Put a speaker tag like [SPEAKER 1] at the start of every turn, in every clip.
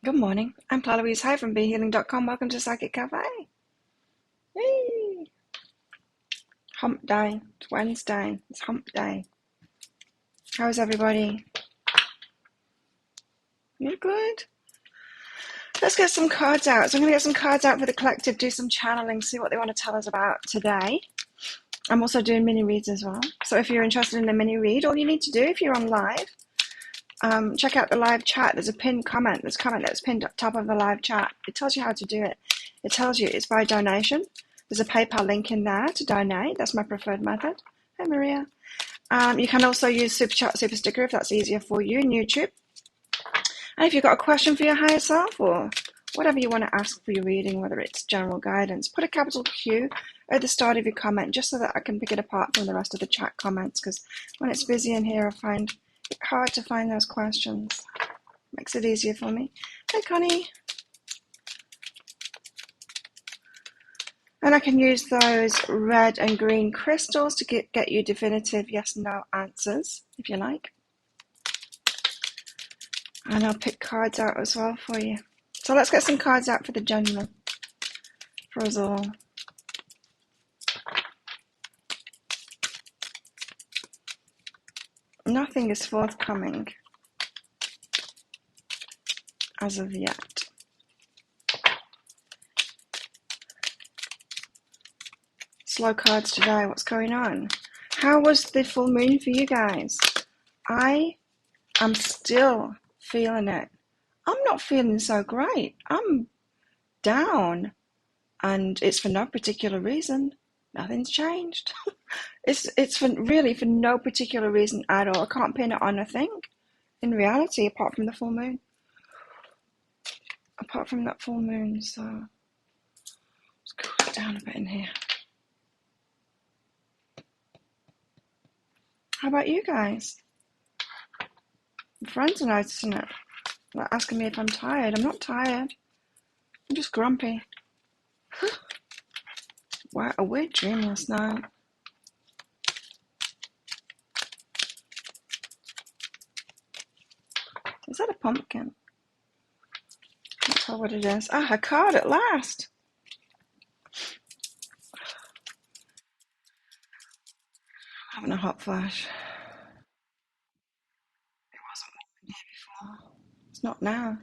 [SPEAKER 1] Good morning. I'm Claire Louise Hay from BeHealing.com. Welcome to Psychic Cafe. Yay! Hump day. It's Wednesday. It's hump day. How's everybody? You're good? Let's get some cards out. So I'm going to get some cards out for the collective, do some channeling, see what they want to tell us about today. I'm also doing mini reads as well. So if you're interested in a mini read, all you need to do if you're on live, check out the live chat. There's a pinned comment. There's a comment that's pinned up top of the live chat. It tells you how to do it. It tells you it's by donation. There's a PayPal link in there to donate. That's my preferred method. Hey, Maria. You can also use Super Chat, Super Sticker if that's easier for you in YouTube. And if you've got a question for your higher self or whatever you want to ask for your reading, whether it's general guidance, put a capital Q at the start of your comment just so that I can pick it apart from the rest of the chat comments, because when it's busy in here, I find it hard to find those questions. Makes it easier for me. Hey, Connie. And I can use those red and green crystals to get you definitive yes/no answers, if you like. And I'll pick cards out as well for you. So let's get some cards out for the general, for us all. Nothing is forthcoming as of yet. Slow cards today. What's going on? How was the full moon for you guys? I am still feeling it. I'm not feeling so great. I'm down, and it's for no particular reason. Nothing's changed. It's really for no particular reason at all. I can't pin it on a thing in reality apart from the full moon. Apart from that full moon, so let's cool it down a bit in here. How about you guys? My friends are noticing it. They're asking me if I'm tired. I'm not tired. I'm just grumpy. Wow, a weird dream last night. Is that a pumpkin? Can't tell what it is. Ah, a card at last. I'm having a hot flash. It wasn't warm here before. It's not now.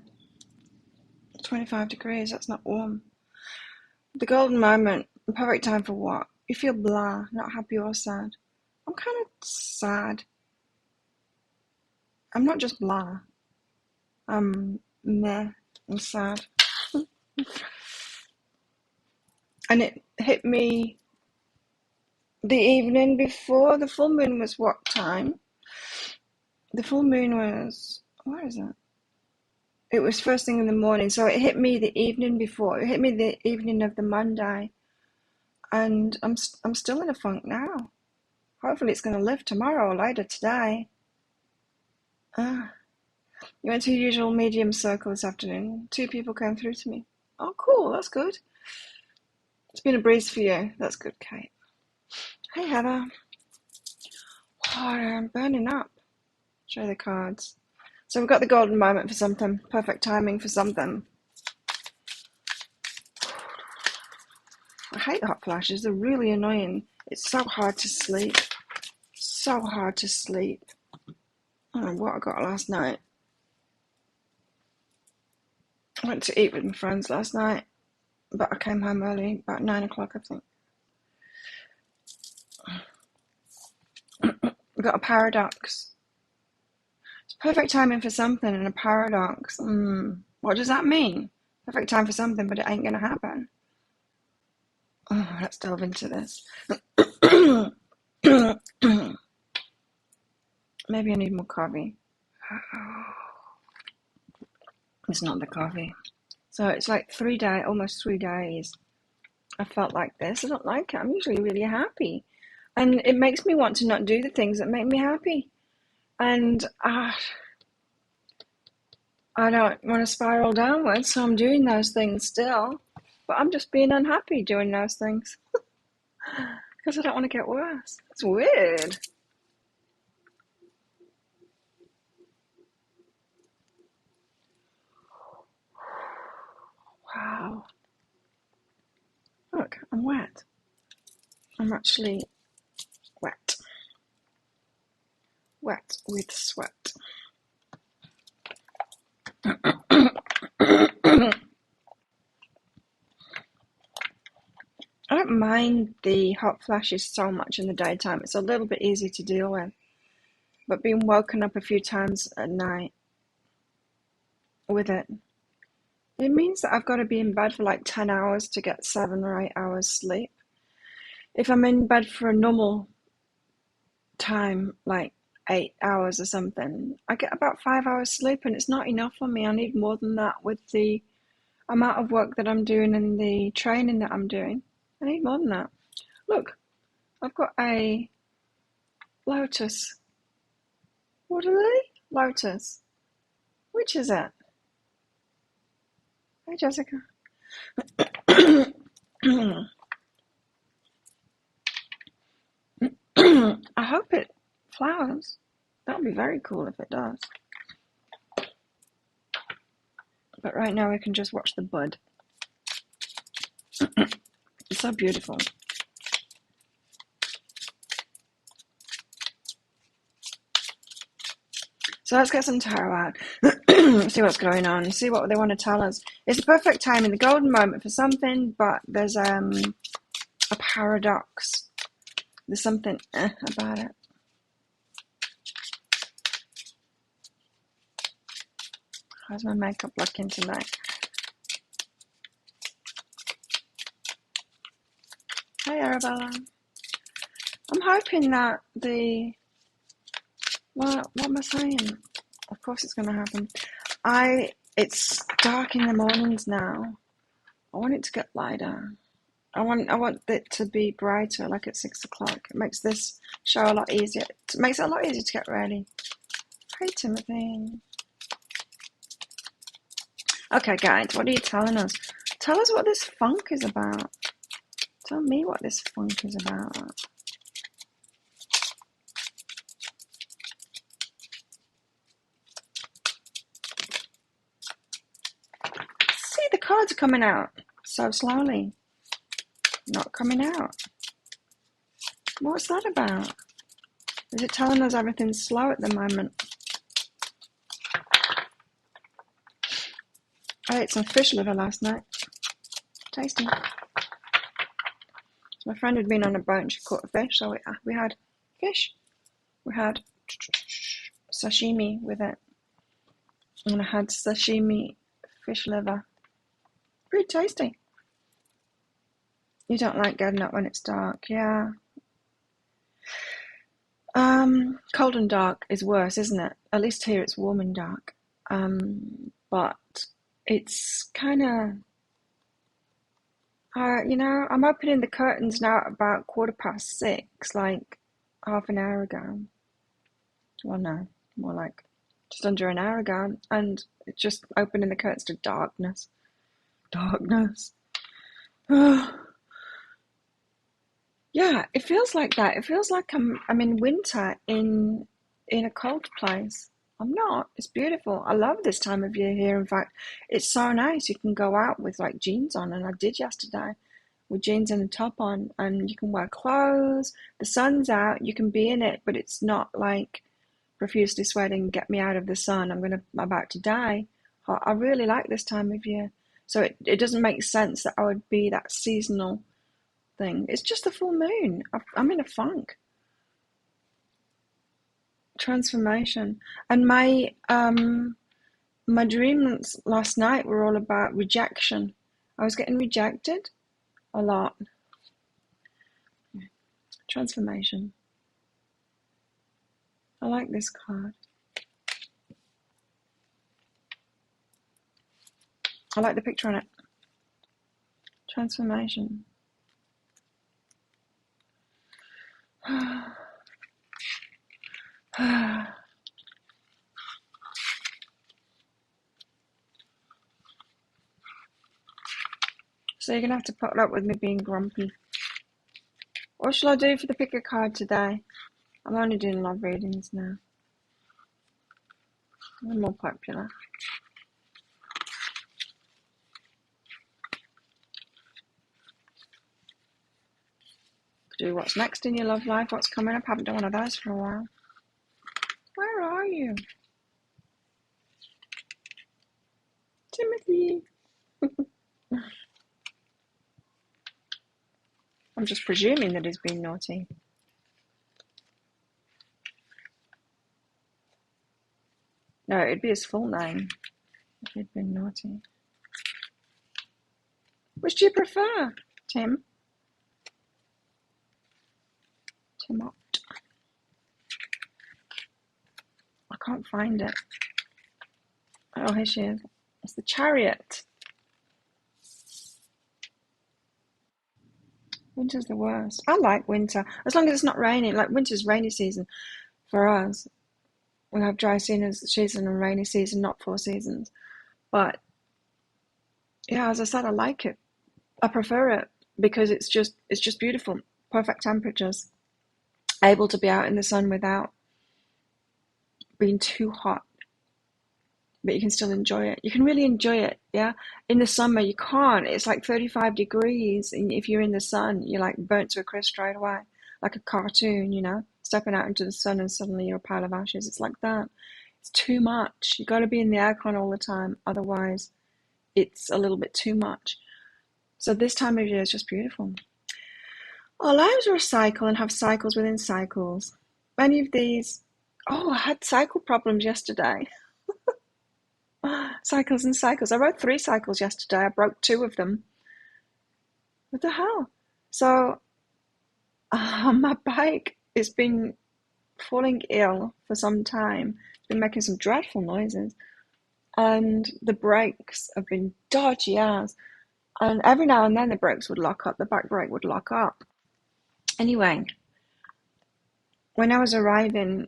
[SPEAKER 1] It's 25 degrees. That's not warm. The golden moment. The perfect time for what? You feel blah, not happy or sad. I'm kind of sad. I'm not just blah. I'm meh and sad. And it hit me the evening before. The full moon was what time? The full moon was, where is it? It was first thing in the morning, so it hit me the evening before. It hit me the evening of the Monday, and I'm still in a funk now. Hopefully it's going to lift tomorrow or later today. You went to your usual medium circle this afternoon. 2 people came through to me. Oh, cool, that's good. It's been a breeze for you. That's good, Kate. Hey, Heather. Oh, I'm burning up. Show the cards. So we've got the golden moment for something. Perfect timing for something. I hate hot flashes. They're really annoying. It's so hard to sleep. So hard to sleep. I don't know what I got last night. I went to eat with my friends last night, but I came home early, about 9 o'clock, I think. We got a paradox. It's perfect timing for something and a paradox. What does that mean? Perfect time for something, but it ain't going to happen. Oh, let's delve into this. Maybe I need more coffee. It's not the coffee. So it's like almost 3 days. I felt like this. I don't like it. I'm usually really happy. And it makes me want to not do the things that make me happy. And I don't want to spiral downwards, so I'm doing those things still. But I'm just being unhappy doing those things. Because I don't want to get worse. It's weird. I'm wet. I'm actually wet. Wet with sweat. I don't mind the hot flashes so much in the daytime. It's a little bit easy to deal with. But being woken up a few times at night with it means that I've got to be in bed for like 10 hours to get 7 or 8 hours sleep. If I'm in bed for a normal time, like 8 hours or something, I get about 5 hours sleep, and it's not enough for me. I need more than that with the amount of work that I'm doing and the training that I'm doing. I need more than that. Look, I've got a lotus. What are they? Lotus. Which is it? Hey, Jessica. I hope it flowers. That would be very cool if it does. But right now we can just watch the bud. It's so beautiful. So let's get some tarot out. See what's going on. See what they want to tell us. It's the perfect time in the golden moment for something, but there's a paradox. There's something about it. How's my makeup looking tonight? Hey, Arabella. I'm hoping that what am I saying? Of course it's going to happen. It's dark in the mornings now. I want it to get lighter. I want it to be brighter, like at 6 o'clock. It makes this show a lot easier. It makes it a lot easier to get ready. Hey, Timothy. Okay, guys, what are you telling us? Tell us what this funk is about. Tell me what this funk is about. See, the cards are coming out so slowly. Not coming out. What's that about? Is it telling us everything's slow at the moment? I ate some fish liver last night. Tasty. My friend had been on a boat and she caught a fish, so we had fish. We had sashimi with it. And I had sashimi fish liver. Pretty tasty. You don't like getting up when it's dark, yeah. Cold and dark is worse, isn't it? At least here it's warm and dark. But it's kind of, I'm opening the curtains now at about 6:15, like half an hour ago. Well, no, more like just under an hour ago, and it's just opening the curtains to darkness. Darkness. Yeah, it feels like that. It feels like I'm in winter in a cold place. I'm not. It's beautiful. I love this time of year here. In fact, it's so nice. You can go out with like jeans on, and I did yesterday with jeans and a top on, and you can wear clothes. The sun's out. You can be in it, but it's not like profusely sweating, get me out of the sun. I'm about to die. I really like this time of year. So it doesn't make sense that I would be that seasonal thing. It's just the full moon. I'm in a funk. Transformation. And my dreams last night were all about rejection. I was getting rejected a lot. Transformation. I like this card. I like the picture on it. Transformation. So you're going to have to put up with me being grumpy. What shall I do for the pick a card today? I'm only doing love readings now. They're more popular. do what's next in your love life, what's coming up. Haven't done one of those for a while. Where are you? Timothy. I'm just presuming that he's been naughty. No, it'd be his full name if he'd been naughty. Which do you prefer, Tim? Timot. I can't find it. Oh, here she is. It's the Chariot. Winter's the worst. I like winter. As long as it's not raining. Like, winter's rainy season for us. We have dry season and rainy season, not 4 seasons. But, yeah, as I said, I like it. I prefer it because it's just beautiful. Perfect temperatures. Able to be out in the sun without being too hot. But you can still enjoy it. You can really enjoy it, yeah? In the summer, you can't. It's like 35 degrees. And if you're in the sun, you're like burnt to a crisp straight away. Like a cartoon, you know? Stepping out into the sun and suddenly you're a pile of ashes. It's like that. It's too much. You got to be in the aircon all the time. Otherwise, it's a little bit too much. So this time of year is just beautiful. Our lives are a cycle and have cycles within cycles. Many of these... Oh, I had cycle problems yesterday. Cycles and cycles. I rode 3 cycles yesterday. I broke 2 of them. What the hell? So, my bike has been falling ill for some time. It's been making some dreadful noises. And the brakes have been dodgy as. And every now and then the brakes would lock up. The back brake would lock up. Anyway, when I was arriving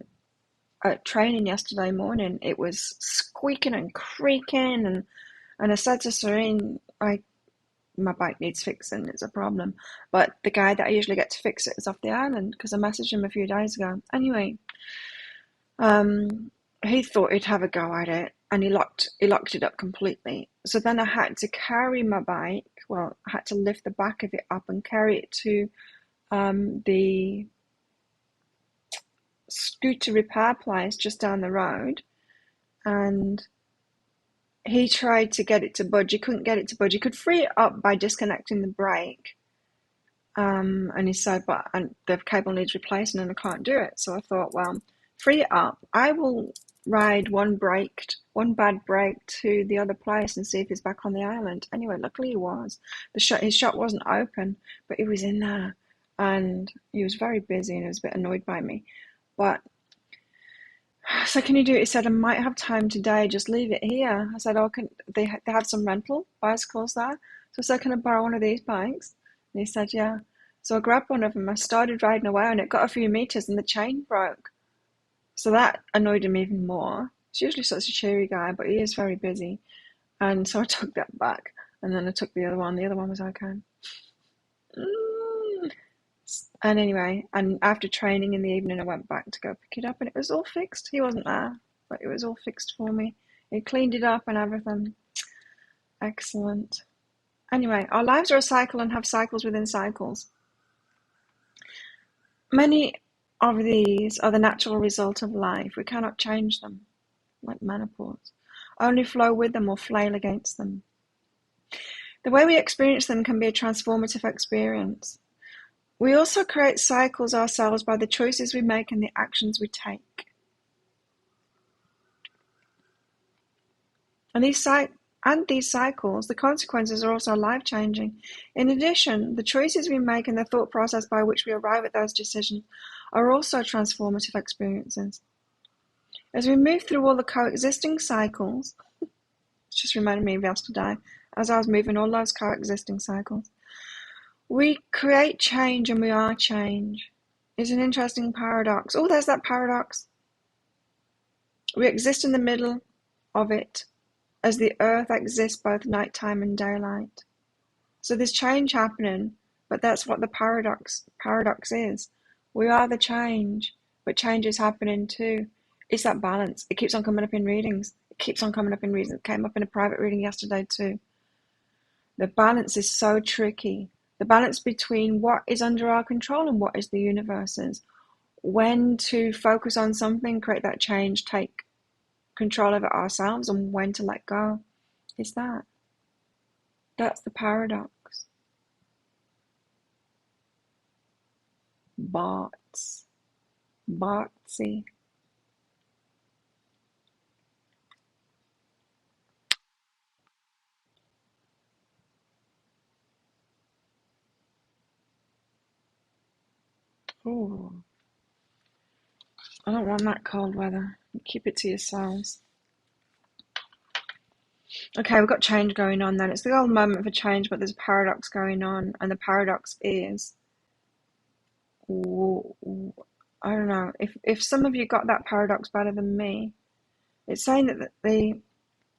[SPEAKER 1] at training yesterday morning, it was squeaking and creaking, and I said to Serene, my bike needs fixing, it's a problem. But the guy that I usually get to fix it is off the island because I messaged him a few days ago. Anyway, he thought he'd have a go at it, and he locked it up completely. So then I had to carry my bike. Well, I had to lift the back of it up and carry it to the scooter repair place just down the road, and he tried to get it to budge. He couldn't get it to budge. He could free it up by disconnecting the brake, and he said, but the cable needs replacing and I can't do it. So I thought, well, free it up. I will ride one bad brake to the other place and see if he's back on the island. Anyway, luckily he was. His shop wasn't open, but he was in there, and he was very busy and he was a bit annoyed by me. But so can you do it? He said, I might have time today, just leave it here. I said, oh, can they have some rental bicycles there? So I said, can I borrow one of these bikes? And he said, yeah. So I grabbed one of them. I started riding away, and it got a few meters and the chain broke. So that annoyed him even more. He's usually such a cheery guy, but he is very busy. And so I took that back, and then I took the other one. The other one was okay. And anyway, and after training in the evening, I went back to go pick it up, and it was all fixed. He wasn't there, but it was all fixed for me. He cleaned it up and everything. Excellent. Anyway, our lives are a cycle and have cycles within cycles. Many of these are the natural result of life. We cannot change them, like menopause. Only flow with them or flail against them. The way we experience them can be a transformative experience. We also create cycles ourselves by the choices we make and the actions we take. And these cycles, the consequences are also life-changing. In addition, the choices we make and the thought process by which we arrive at those decisions are also transformative experiences. As we move through all the coexisting cycles, it's just reminded me of yesterday, as I was moving all those coexisting cycles, we create change and we are change. It's an interesting paradox. Oh, there's that paradox. We exist in the middle of it as the earth exists both nighttime and daylight. So there's change happening, but that's what the paradox is. We are the change, but change is happening too. It's that balance. It keeps on coming up in readings. It keeps on coming up in readings. It came up in a private reading yesterday too. The balance is so tricky. The balance between what is under our control and what is the universe's. When to focus on something, create that change, take control of it ourselves, and when to let go. Is that. That's the paradox. Bots. Botsy. Ooh. I don't want that cold weather. Keep it to yourselves. Okay, we've got change going on then. It's the old moment for change, but there's a paradox going on. And the paradox is, I don't know, if some of you got that paradox better than me, it's saying that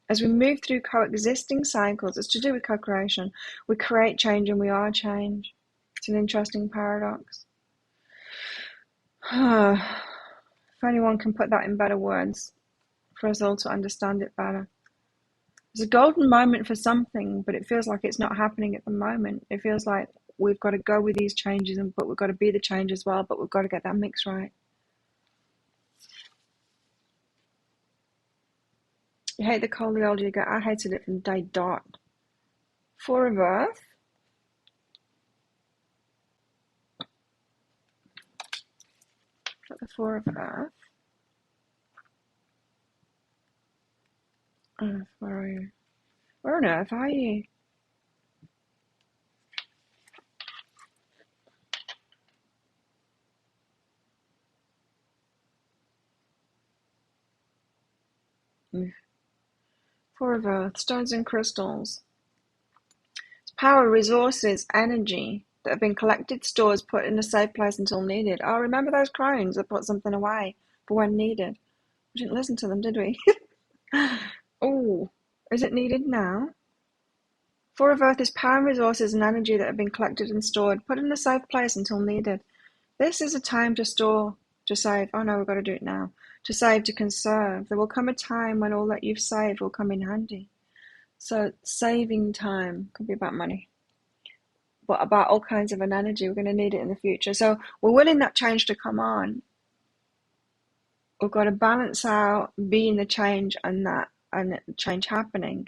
[SPEAKER 1] as we move through coexisting cycles, it's to do with co-creation. We create change and we are change. It's an interesting paradox. If anyone can put that in better words for us all to understand it better. It's a golden moment for something, but it feels like it's not happening at the moment. It feels like we've got to go with these changes, but we've got to be the change as well, but we've got to get that mix right. You hate the cold the older you get. I hated it from day dot. Four of Earth. Got the Four of Earth. Earth, where are you? Where on earth are you? Four of Earth, stones and crystals. It's power, resources, energy that have been collected, stores, put in a safe place until needed. Oh, remember those crones that put something away for when needed? We didn't listen to them, did we? Oh, is it needed now? Four of Earth is power and resources and energy that have been collected and stored, put in a safe place until needed. This is a time to store, to save. Oh no, we've got to do it now. To save, to conserve. There will come a time when all that you've saved will come in handy. So saving time could be about money, but about all kinds of an energy. We're going to need it in the future. So we're willing that change to come on. We've got to balance out being the change and change happening,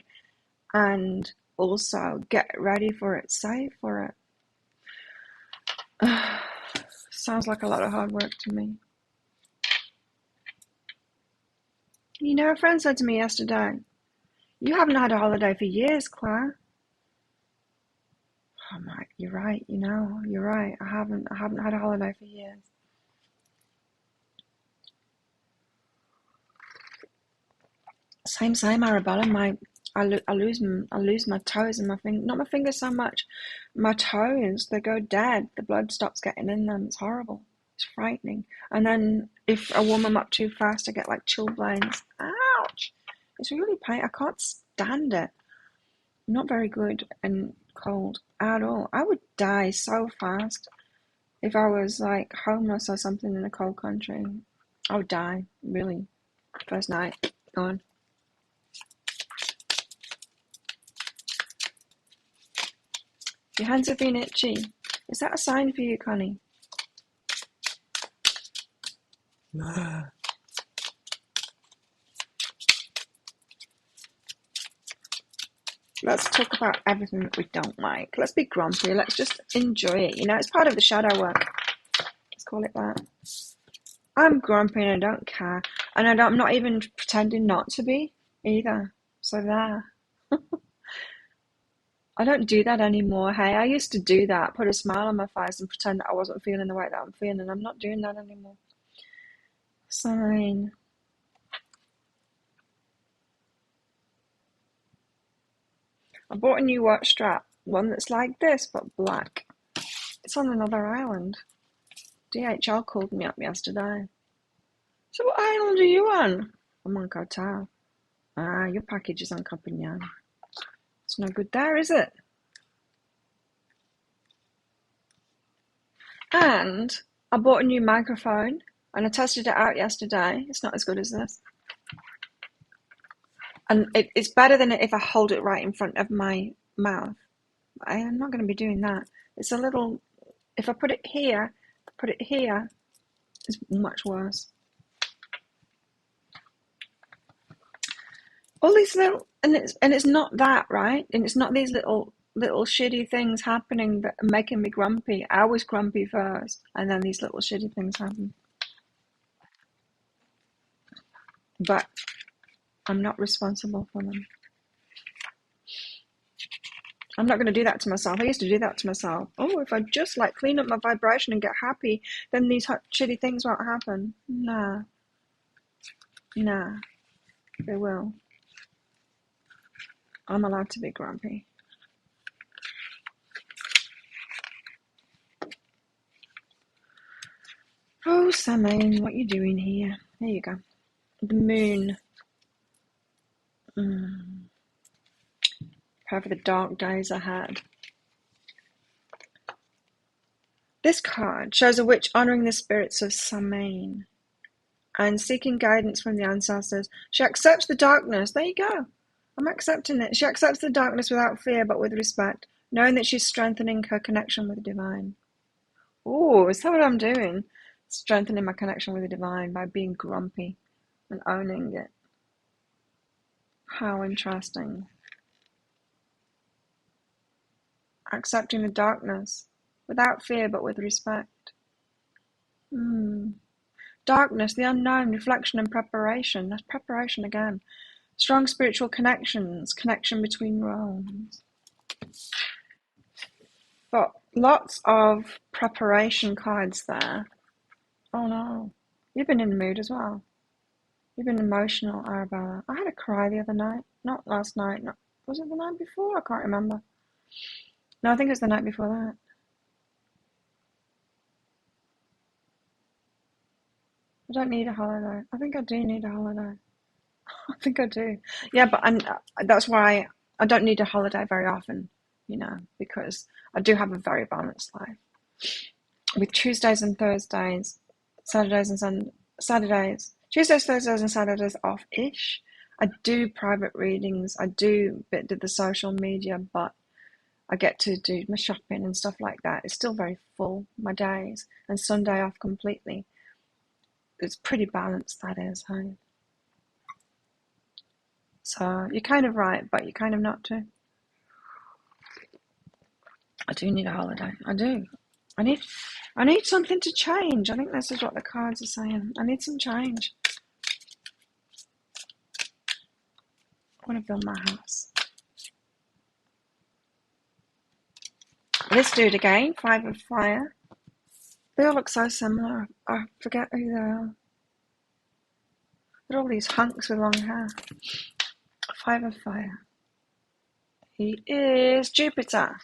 [SPEAKER 1] and also get ready for it, save for it. Sounds like a lot of hard work to me. You know, a friend said to me yesterday, "You haven't had a holiday for years, Claire." I'm like, "You're right, you're right. I haven't had a holiday for years." Same, Arabella. I lose my toes and not my fingers so much. My toes, they go dead. The blood stops getting in them. It's horrible. It's frightening. And then if I warm them up too fast, I get like chilblains. Ouch! It's really pain. I can't stand it. I'm not very good and cold at all. I would die so fast if I was like homeless or something in a cold country. I would die, really. First night, gone. Your hands have been itchy. Is that a sign for you, Connie? Let's talk about everything that we don't like. Let's be grumpy. Let's just enjoy it. It's part of the shadow work. Let's call it that. I'm grumpy and I don't care. And I'm not even pretending not to be either. So there. I don't do that anymore. Hey, I used to do that. Put a smile on my face and pretend that I wasn't feeling the way that I'm feeling. I'm not doing that anymore. Sign. I bought a new watch strap. One that's like this, but black. It's on another island. DHL called me up yesterday. So what island are you on? I'm on Koh. Your package is on Copenhagen. It's no good there, is it? And I bought a new microphone and I tested it out yesterday. It's not as good as this. And it's better than if I hold it right in front of my mouth. I am not going to be doing that. It's a little, if I put it here, it's much worse. All these little, and it's not that, right? And it's not these little shitty things happening that are making me grumpy. I was grumpy first, and then these little shitty things happen. But I'm not responsible for them. I'm not going to do that to myself. I used to do that to myself. Oh, if I just like clean up my vibration and get happy, then these shitty things won't happen. Nah, they will. I'm allowed to be grumpy. Oh, Samine, what are you doing here? There you go. The moon. Prepare for the dark days ahead. This card shows a witch honoring the spirits of Samine and seeking guidance from the ancestors. She accepts the darkness. There you go. I'm accepting it. She accepts the darkness without fear, but with respect, knowing that she's strengthening her connection with the divine. Oh, is that what I'm doing? Strengthening my connection with the divine by being grumpy and owning it. How interesting. Accepting the darkness without fear, but with respect. Darkness, the unknown, reflection and preparation. That's preparation again. Strong spiritual connections, connection between realms. Got lots of preparation cards there. Oh no. You've been in the mood as well. You've been emotional, Arabella. I had a cry the other night. Not last night. Was it the night before? I can't remember. No, I think it was the night before that. I don't need a holiday. I think I do need a holiday. I think I do. Yeah, but that's why I don't need a holiday very often, because I do have a very balanced life. With Tuesdays and Thursdays, Tuesdays, Thursdays and Saturdays off-ish. I do private readings. I do a bit of the social media, but I get to do my shopping and stuff like that. It's still very full, my days, and Sunday off completely. It's pretty balanced, that is, hey? So you're kind of right, but you're kind of not too. I do need a holiday. I do. I need something to change. I think this is what the cards are saying. I need some change. I want to build my house. This dude again, 5 of fire. They all look so similar. I forget who they are. They're all these hunks with long hair. 5 of fire. He is Jupiter.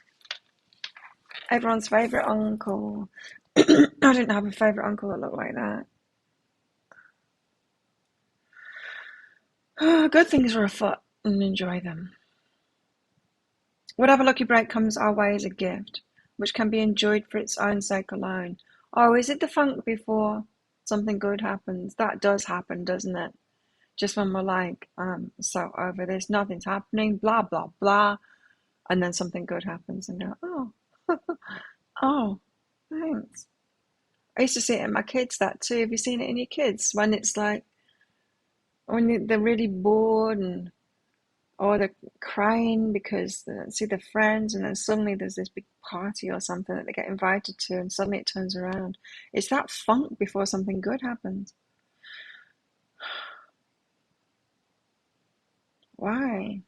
[SPEAKER 1] Everyone's favourite uncle. I didn't have a favourite uncle that looked like that. Good things are afoot, and enjoy them. Whatever lucky break comes our way is a gift, which can be enjoyed for its own sake alone. Oh, is it the funk before something good happens? That does happen, doesn't it? Just when we're like, so over this, nothing's happening, blah, blah, blah. And then something good happens and go, oh, oh, thanks. I used to see it in my kids, that too. Have you seen it in your kids? When it's like, when they're really bored or they're crying because they don't see their friends, and then suddenly there's this big party or something that they get invited to, and suddenly it turns around. It's that funk before something good happens. Why?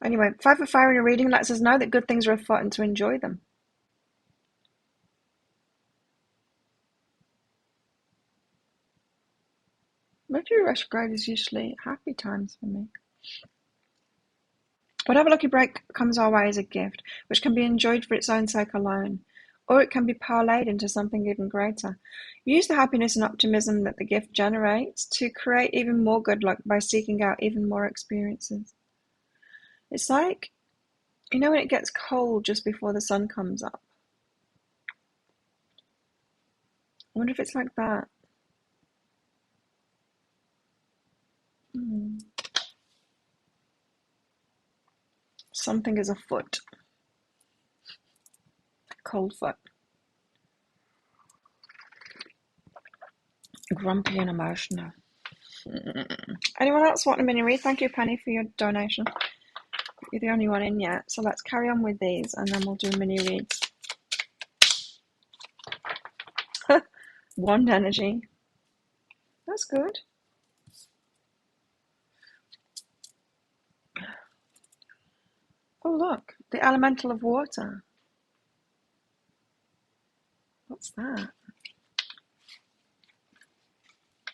[SPEAKER 1] Anyway, 5 of fire in a reading lets us know that good things are afoot and to enjoy them. Mercury retrograde is usually happy times for me. Whatever lucky break comes our way is a gift, which can be enjoyed for its own sake alone, or it can be parlayed into something even greater. Use the happiness and optimism that the gift generates to create even more good luck by seeking out even more experiences. It's like, when it gets cold just before the sun comes up. I wonder if it's like that. Something is afoot. cold foot. Grumpy and emotional. Anyone else want a mini read? Thank you, Penny, for your donation. You're the only one in yet. So let's carry on with these and then we'll do mini reads. Wand energy. That's good. Oh, look. The elemental of water. What's that?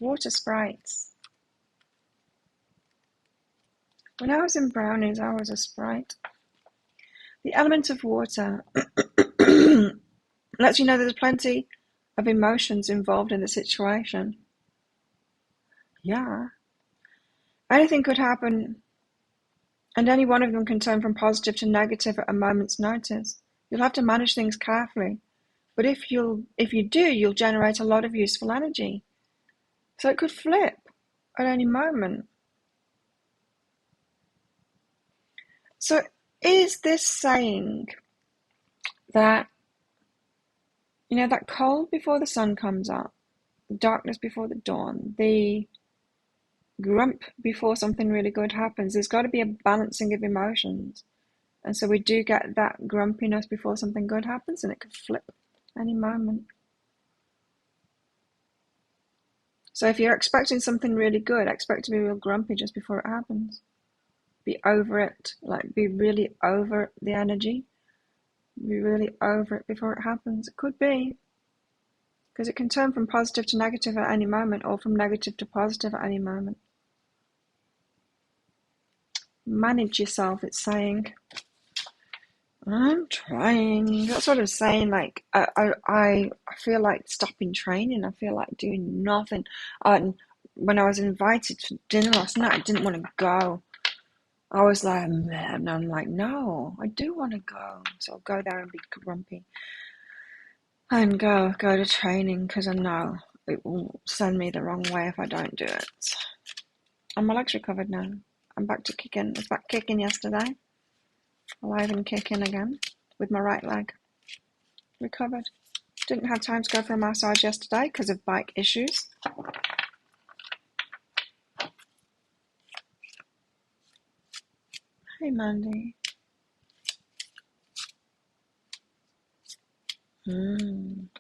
[SPEAKER 1] Water sprites. When I was in brownies, I was a sprite. The element of water lets you know there's plenty of emotions involved in the situation. Yeah. Anything could happen, and any one of them can turn from positive to negative at a moment's notice. You'll have to manage things carefully. But if you do, you'll generate a lot of useful energy. So it could flip at any moment. So is this saying that, that cold before the sun comes up, the darkness before the dawn, the grump before something really good happens, there's got to be a balancing of emotions. And so we do get that grumpiness before something good happens, and it could flip any moment. So if you're expecting something really good, expect to be real grumpy just before it happens. Be over it, be really over the energy. Be really over it before it happens. It could be. Because it can turn from positive to negative at any moment, or from negative to positive at any moment. Manage yourself, it's saying. I'm trying. That's what I'm saying. I feel like stopping training. I feel like doing nothing. And when I was invited to dinner last night, I didn't want to go. I was like, and I'm like, no, I do want to go. So I'll go there and be grumpy. And go to training, because I know it will send me the wrong way if I don't do it. And my leg's recovered now. I'm back to kicking. I was back kicking yesterday. Alive and kicking again with my right leg. Recovered. Didn't have time to go for a massage yesterday because of bike issues. Hey, Mandy.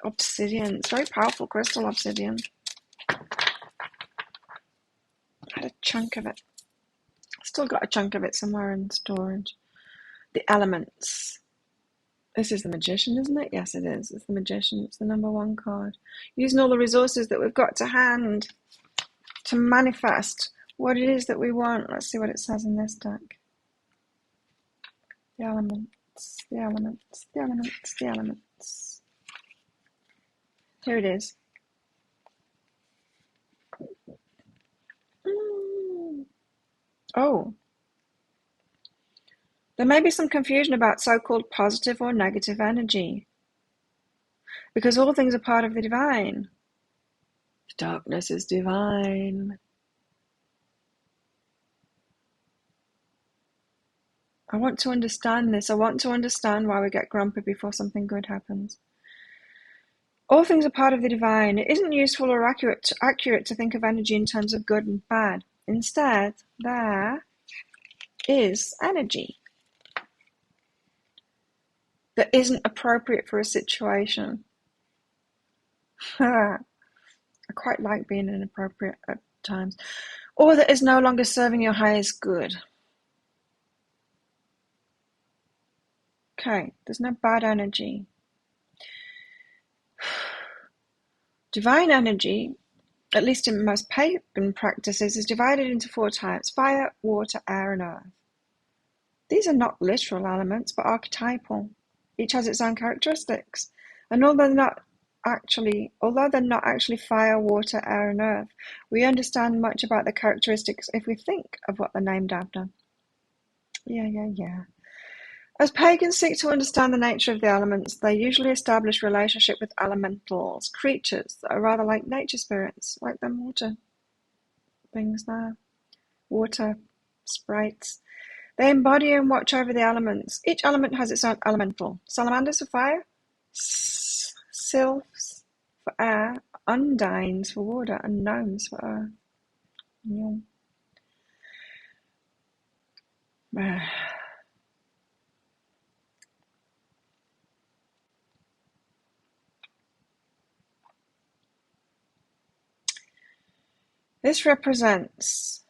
[SPEAKER 1] Obsidian. It's very powerful crystal, obsidian. I had a chunk of it. Still got a chunk of it somewhere in storage. The elements. This is the Magician, isn't it? Yes, it is. It's the Magician. It's the number 1 card. Using all the resources that we've got to hand to manifest what it is that we want. Let's see what it says in this deck. The elements, the elements, the elements, the elements. Here it is. Oh. There may be some confusion about so-called positive or negative energy, because all things are part of the divine. Darkness is divine. I want to understand this. I want to understand why we get grumpy before something good happens. All things are part of the divine. It isn't useful or accurate to think of energy in terms of good and bad. Instead, there is energy that isn't appropriate for a situation. I quite like being inappropriate at times. Or that is no longer serving your highest good. Okay, there's no bad energy. Divine energy, at least in most pagan practices, is divided into 4 types: fire, water, air, and earth. These are not literal elements, but archetypal. Each has its own characteristics. And although they're not actually fire, water, air, and earth, we understand much about the characteristics if we think of what they're named after. Yeah. As pagans seek to understand the nature of the elements, they usually establish relationship with elementals, creatures that are rather like nature spirits, like them water things there. Water sprites. They embody and watch over the elements. Each element has its own elemental. Salamanders are fire, Sylphs for air, undines for water, and gnomes for earth. This represents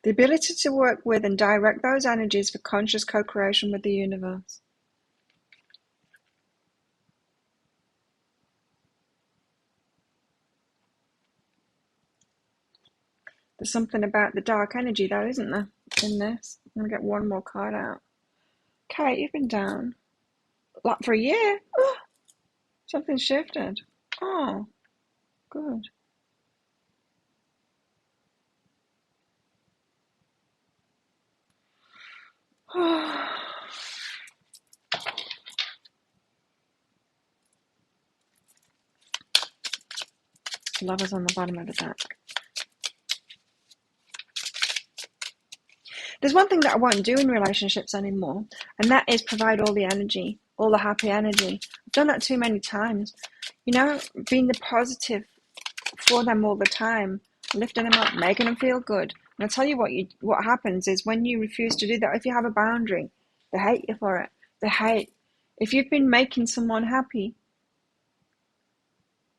[SPEAKER 1] the ability to work with and direct those energies for conscious co-creation with the universe. There's something about the dark energy, though, isn't there, in this? I'm going to get one more card out. Kate, you've been down. Like for a year. Oh, something shifted. Oh, good. Lovers on the bottom of the deck. There's one thing that I won't do in relationships anymore, and that is provide all the energy, all the happy energy. I've done that too many times. You know, being the positive for them all the time, lifting them up, making them feel good. And I'll tell you what happens is when you refuse to do that, if you have a boundary, they hate you for it. They hate. If you've been making someone happy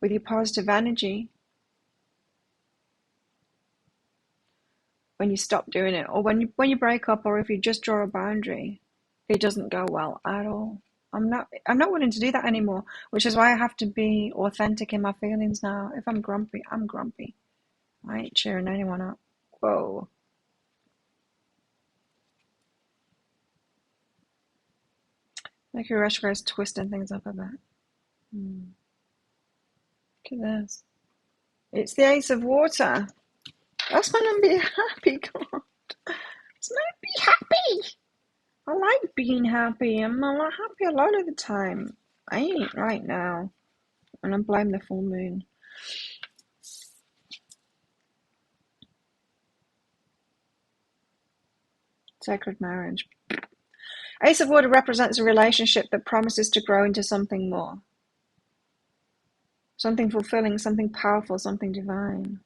[SPEAKER 1] with your positive energy, when you stop doing it, or when you break up, or if you just draw a boundary, it doesn't go well at all. I'm not willing to do that anymore, which is why I have to be authentic in my feelings now. If I'm grumpy, I'm grumpy. I ain't cheering anyone up. Whoa. Mercury retrograde's twisting things up a bit. Look at this. It's the Ace of Water. That's when I'm being happy, God. It's not be happy. I like being happy. I'm not happy a lot of the time. I ain't right now. And I blame the full moon. Sacred marriage. Ace of Water represents a relationship that promises to grow into something more. Something fulfilling, something powerful, something divine.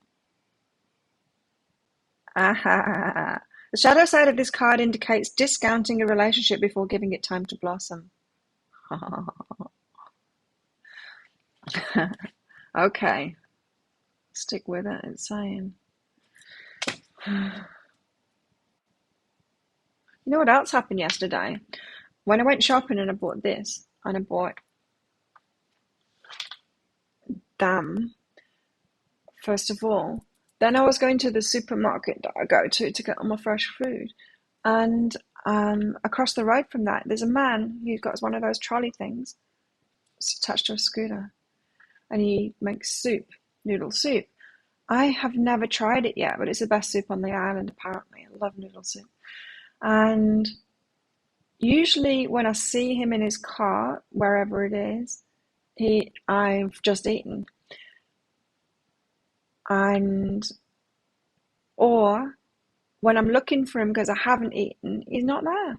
[SPEAKER 1] The shadow side of this card indicates discounting a relationship before giving it time to blossom. Okay. Stick with it, it's saying. You know what else happened yesterday? When I went shopping and I bought this, and I bought them, first of all. Then I was going to the supermarket that I go to get all my fresh food. And across the road from that, there's a man who's got one of those trolley things. It's attached to a scooter. And he makes soup, noodle soup. I have never tried it yet, but it's the best soup on the island, apparently. I love noodle soup. And usually when I see him in his car, wherever it is, I've just eaten. Or when I'm looking for him because I haven't eaten, he's not there.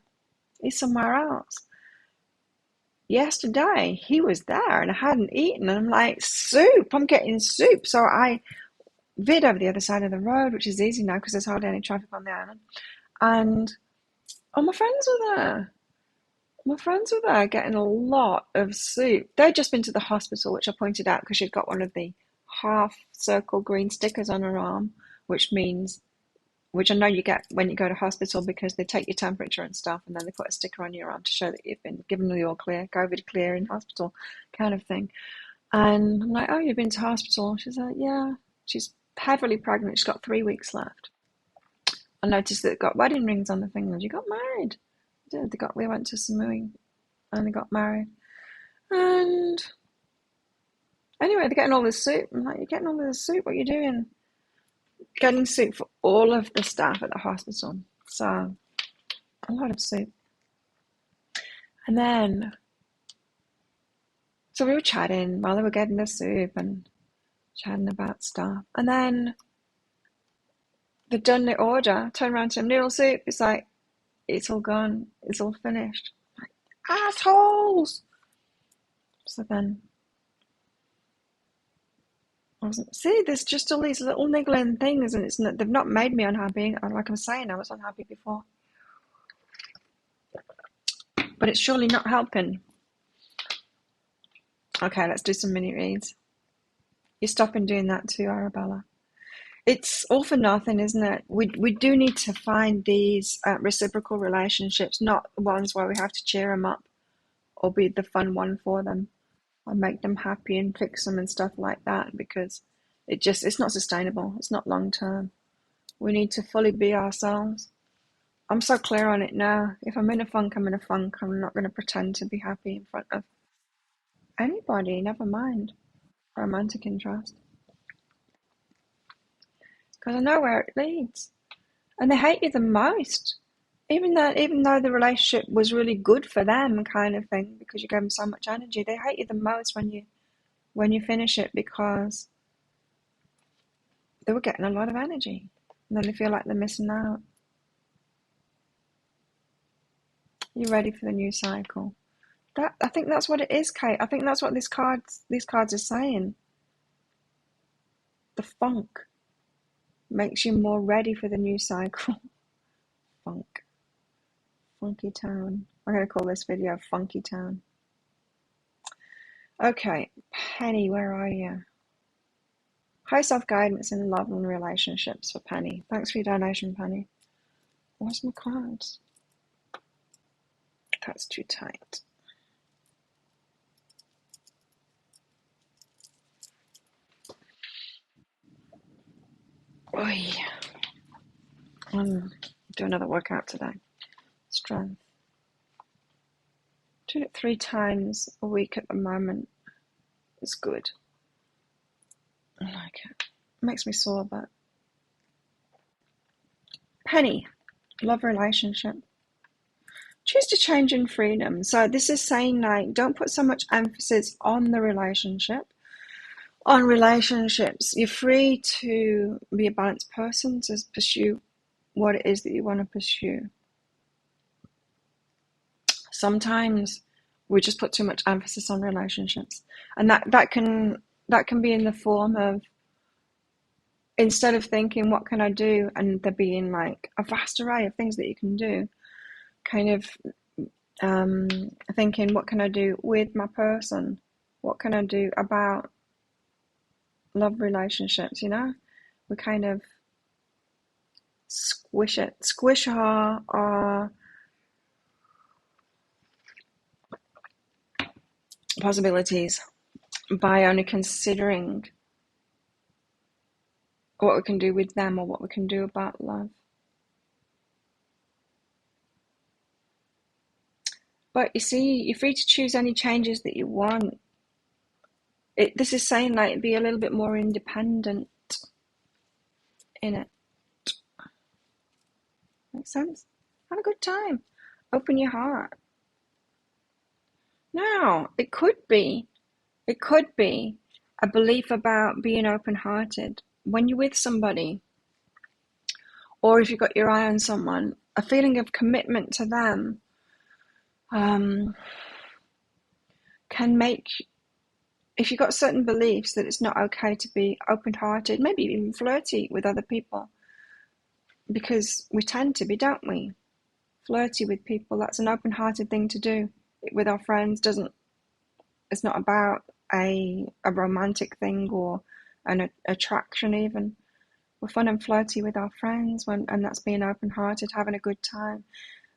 [SPEAKER 1] He's somewhere else. Yesterday, he was there and I hadn't eaten. And I'm like, soup, I'm getting soup. So I veered over the other side of the road, which is easy now because there's hardly any traffic on the island. And all my friends were there. My friends were there getting a lot of soup. They'd just been to the hospital, which I pointed out because she'd got one of the half circle green stickers on her arm, which I know you get when you go to hospital because they take your temperature and stuff and then they put a sticker on your arm to show that you've been given the all clear, COVID clear in hospital kind of thing. And I'm like, oh, you've been to hospital? She's like, yeah. She's heavily pregnant. She's got 3 weeks left. I noticed that they've got wedding rings on the fingers. You got married. Yeah, we went to Samui and they got married. And anyway, they're getting all this soup. I'm like, you're getting all this soup? What are you doing? Getting soup for all of the staff at the hospital. So, a lot of soup. And then, so we were chatting while they were getting the soup and chatting about stuff. And then they'd done the order, turned around to him, noodle soup. It's like, it's all gone. It's all finished. Like, assholes! So then, see, there's just all these little niggling things, and they've not made me unhappy. Like I'm saying, I was unhappy before. But it's surely not helping. Okay, let's do some mini reads. You're stopping doing that too, Arabella. It's all for nothing, isn't it? We do need to find these reciprocal relationships, not ones where we have to cheer them up or be the fun one for them or make them happy and fix them and stuff like that, because it's not sustainable. It's not long term. We need to fully be ourselves. I'm so clear on it now. If I'm in a funk, I'm in a funk. I'm not going to pretend to be happy in front of anybody, never mind romantic interest. Because I know where it leads. And they hate you the most. Even though the relationship was really good for them, kind of thing, because you gave them so much energy, they hate you the most when you finish it, because they were getting a lot of energy. And then they feel like they're missing out. You're ready for the new cycle. I think that's what it is, Kate. I think that's what these cards are saying. The funk makes you more ready for the new cycle. Funk. Funky Town. I'm going to call this video Funky Town. Okay, Penny, where are you? High self-guidance in love and relationships for Penny. Thanks for your donation, Penny. Where's my cards? That's too tight. Oy. Do another workout today. Strength. Do it 3 times a week at the moment. It's good. I like it. It makes me sore, but Penny, love relationship. Choose to change in freedom. So this is saying, like, don't put so much emphasis on the relationship, on relationships. You're free to be a balanced person, to pursue what it is that you want to pursue. Sometimes we just put too much emphasis on relationships, and that can be in the form of, instead of thinking what can I do, and there being like a vast array of things that you can do, kind of thinking, what can I do with my person? What can I do about love relationships? We kind of squish our possibilities by only considering what we can do with them or what we can do about love. But you see, you're free to choose any changes that you want. This is saying, like, be a little bit more independent in it. Makes sense? Have a good time. Open your heart. Now, it could be a belief about being open-hearted. When you're with somebody, or if you've got your eye on someone, a feeling of commitment to them can make, if you've got certain beliefs that it's not okay to be open-hearted, maybe even flirty with other people, because we tend to be, don't we? Flirty with people, that's an open-hearted thing to do. With our friends, it's not about a romantic thing or an attraction even. We're fun and flirty with our friends, and that's being open-hearted, having a good time.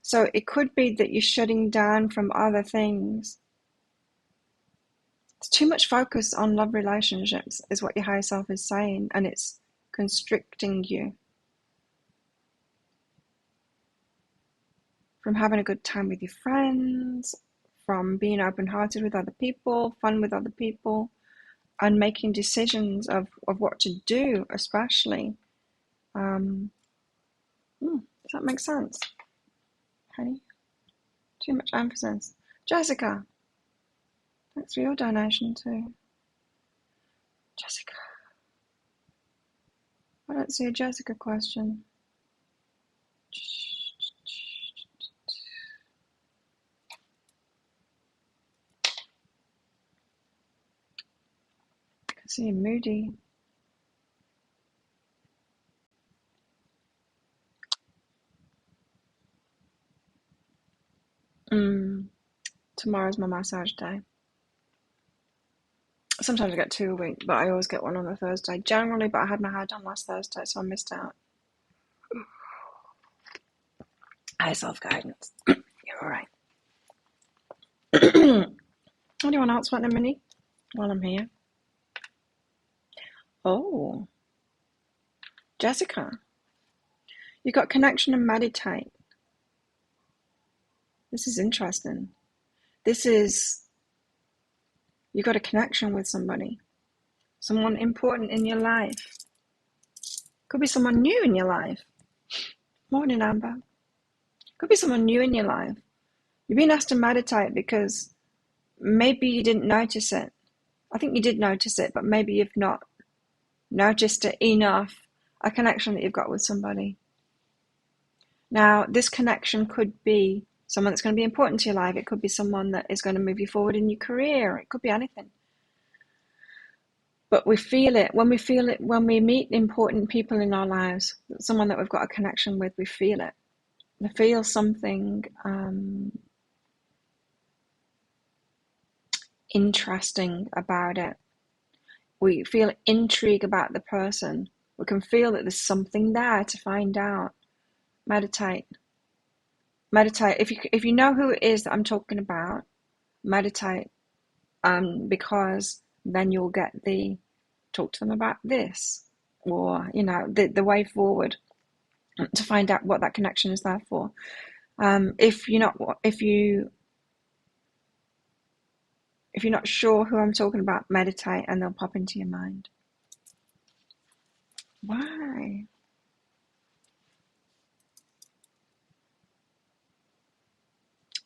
[SPEAKER 1] So it could be that you're shutting down from other things. It's too much focus on love relationships is what your higher self is saying, and it's constricting you from having a good time with your friends, from being open-hearted with other people, fun with other people, and making decisions of what to do, especially. Does that make sense? Okay. Too much emphasis. Jessica, thanks for your donation too. Jessica. I don't see a Jessica question. See, moody. Tomorrow's my massage day. Sometimes I get 2 a week, but I always get one on a Thursday. Generally, but I had my hair done last Thursday, so I missed out. High self-guidance. You're all right. Anyone else want a mini while I'm here? Oh, Jessica, you got connection and meditate. This is interesting. This is, you got a connection with somebody, someone important in your life. Could be someone new in your life. Morning, Amber. Could be someone new in your life. You've been asked to meditate because maybe you didn't notice it. I think you did notice it, but maybe you've not noticed it enough, a connection that you've got with somebody. Now, this connection could be someone that's going to be important to your life. It could be someone that is going to move you forward in your career. It could be anything. But we feel it. When we meet important people in our lives, someone that we've got a connection with, we feel it. We feel something interesting about it. We feel intrigue about the person. We can feel that there's something there to find out. Meditate. If you know who it is that I'm talking about, meditate. Because then you'll get the talk to them about this, or the way forward to find out what that connection is there for. If you're not sure who I'm talking about, meditate and they'll pop into your mind. Why?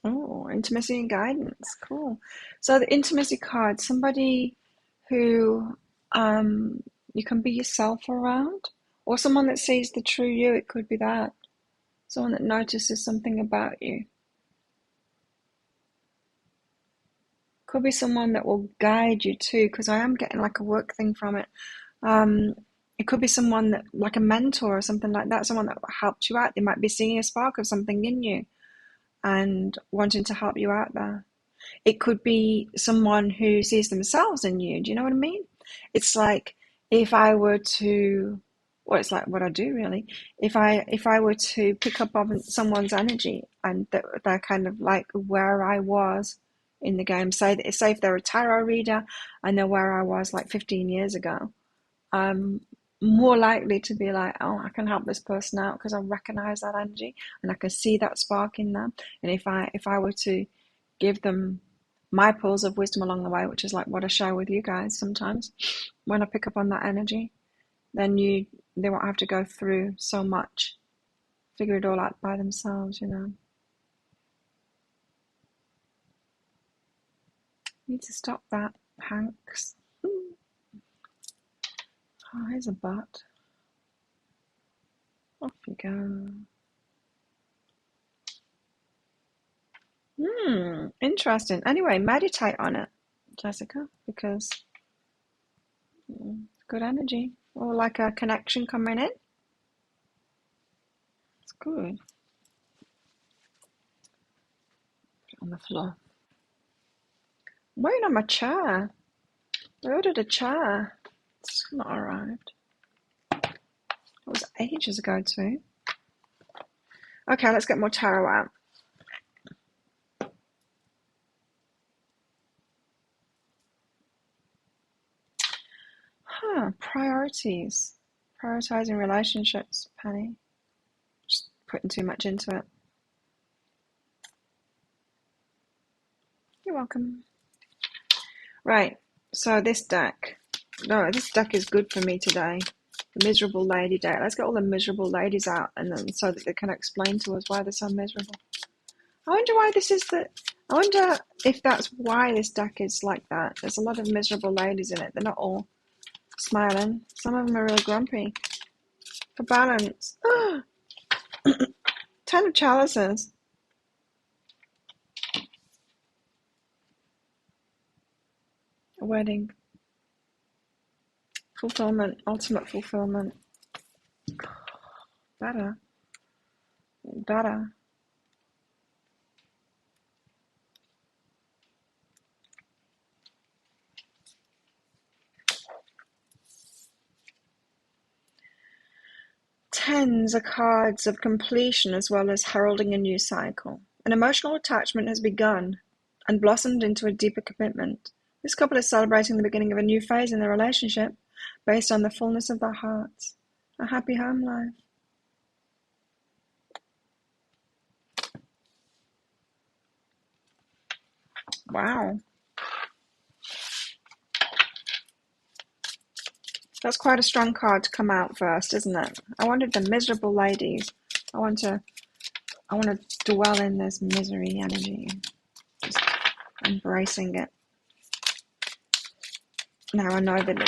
[SPEAKER 1] Oh, intimacy and guidance. Cool. So the intimacy card, somebody who you can be yourself around, or someone that sees the true you. It could be that. Someone that notices something about you. Could be someone that will guide you too, because I am getting like a work thing from it. It could be someone that, like a mentor or something like that, someone that helped you out. They might be seeing a spark of something in you and wanting to help you out there. It could be someone who sees themselves in you. Do you know what I mean? It's like if I were to, well, it's like what I do really. If I were to pick up on someone's energy and they're kind of like where I was in the game, say if they're a tarot reader and they're where I was like 15 years ago, I'm more likely to be like, oh, I can help this person out because I recognize that energy and I can see that spark in them. And if I were to give them my pearls of wisdom along the way, which is like what I share with you guys sometimes, when I pick up on that energy, then they won't have to go through so much, figure it all out by themselves, Need to stop that, Hanks. Oh, here's a butt. Off you go. Interesting. Anyway, meditate on it, Jessica, because good energy, or like a connection coming in. It's good. Put it on the floor. I'm waiting on my chair. I ordered a chair. It's not arrived. It was ages ago too. Okay, let's get more tarot out. Priorities. Prioritizing relationships, Penny. Just putting too much into it. You're welcome. Right, so this deck is good for me today. The miserable lady deck. Let's get all the miserable ladies out, and then so that they can explain to us why they're so miserable. I wonder if that's why this deck is like that. There's a lot of miserable ladies in it. They're not all smiling. Some of them are really grumpy. For balance. 10 of chalices. A wedding. Fulfillment, ultimate fulfillment. Better. Better. Tens are cards of completion as well as heralding a new cycle. An emotional attachment has begun and blossomed into a deeper commitment. This couple is celebrating the beginning of a new phase in their relationship based on the fullness of their hearts. A happy home life. Wow. That's quite a strong card to come out first, isn't it? I wanted the miserable ladies. I want to dwell in this misery energy. Just embracing it. Now I know that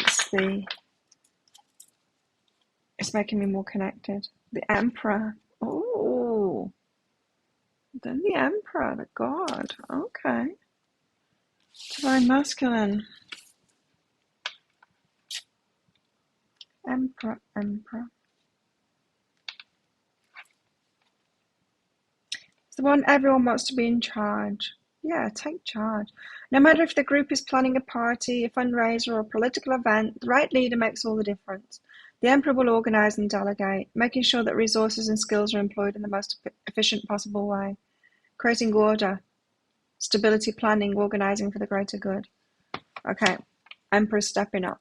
[SPEAKER 1] it's making me more connected. The Emperor. Oh, then the Emperor, the God. Okay. Divine Masculine. Emperor. It's the one everyone wants to be in charge. Yeah, take charge. No matter if the group is planning a party, a fundraiser, or a political event, the right leader makes all the difference. The Emperor will organize and delegate, making sure that resources and skills are employed in the most efficient possible way, creating order, stability, planning, organizing for the greater good. Okay, Emperor stepping up.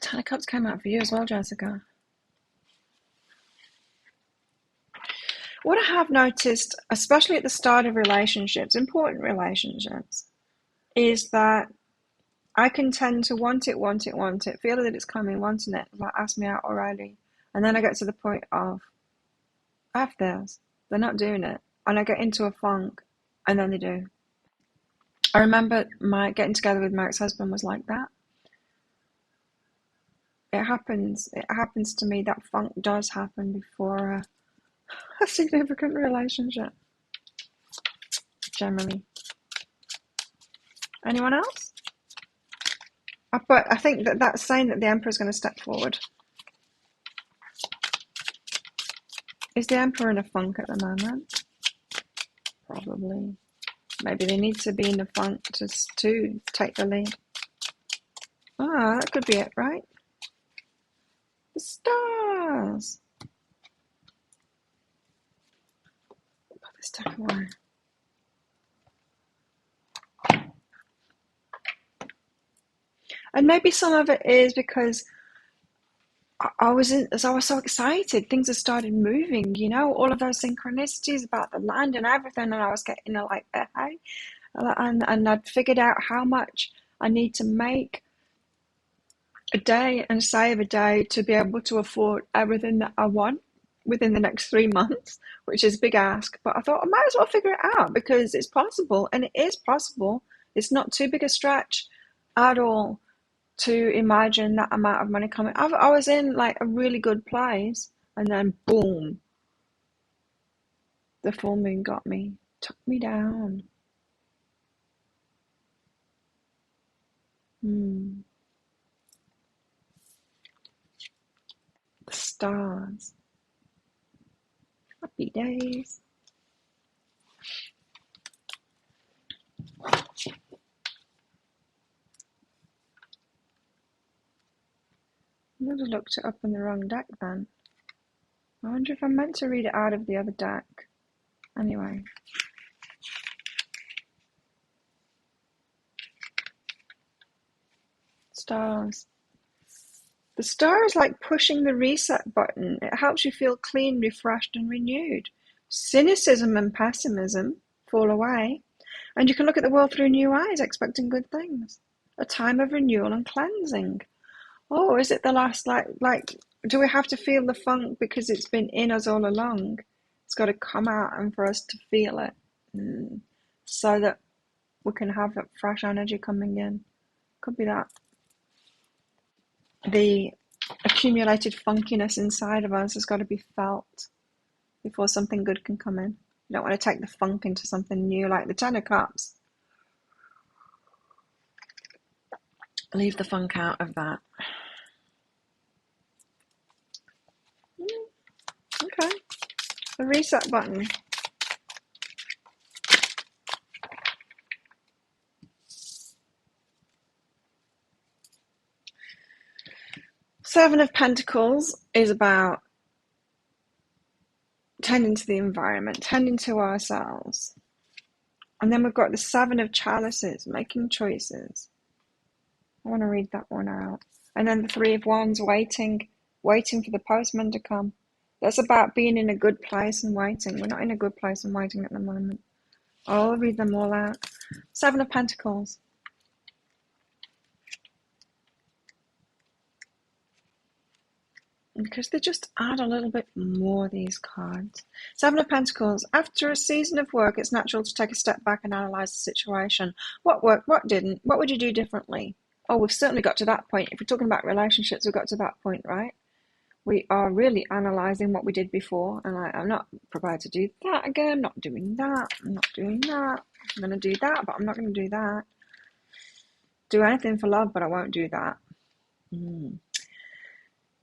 [SPEAKER 1] Ten of Cups came out for you as well, Jessica. What I have noticed, especially at the start of relationships, important relationships, is that I can tend to want it, feel that it's coming, wanting it, like ask me out already. And then I get to the point of, F this, they're not doing it. And I get into a funk, and then they do. I remember my getting together with my ex-husband was like that. It happens to me, that funk does happen before a significant relationship, generally. Anyone else? But I think that's saying that the Emperor is going to step forward. Is the Emperor in a funk at the moment? Probably. Maybe they need to be in a funk to take the lead. Ah, that could be it, right? The stars. Put this deck away. And maybe some of it is because I was so excited. Things have started moving, all of those synchronicities about the land and everything, and I was getting like, hey, and I'd figured out how much I need to make a day and save a day to be able to afford everything that I want within the next 3 months, which is a big ask. But I thought I might as well figure it out because it's possible, and it is possible. It's not too big a stretch at all to imagine that amount of money coming. I was in like a really good place, and then boom, the full moon got me, took me down. The stars. Happy days. I would have looked it up in the wrong deck then. I wonder if I meant to read it out of the other deck. Anyway. Stars. The star is like pushing the reset button. It helps you feel clean, refreshed, and renewed. Cynicism and pessimism fall away, and you can look at the world through new eyes, expecting good things. A time of renewal and cleansing. Oh, is it the last, like, do we have to feel the funk because it's been in us all along? It's got to come out and for us to feel it, so that we can have that fresh energy coming in. Could be that. The accumulated funkiness inside of us has got to be felt before something good can come in. You don't want to take the funk into something new, like the Ten of Cups. Leave the funk out of that. Okay. The reset button. Seven of Pentacles is about tending to the environment, tending to ourselves. And then we've got the Seven of Chalices, making choices. I want to read that one out. And then the Three of Wands, waiting for the postman to come. That's about being in a good place and waiting. We're not in a good place and waiting at the moment. I'll read them all out. Seven of Pentacles. Because they just add a little bit more, these cards. Seven of Pentacles. After a season of work, it's natural to take a step back and analyse the situation. What worked? What didn't? What would you do differently? Oh, we've certainly got to that point. If we're talking about relationships, we've got to that point, right? We are really analysing what we did before. And I'm not prepared to do that again. Not doing that. I'm not doing that. I'm going to do that, but I'm not going to do that. Do anything for love, but I won't do that.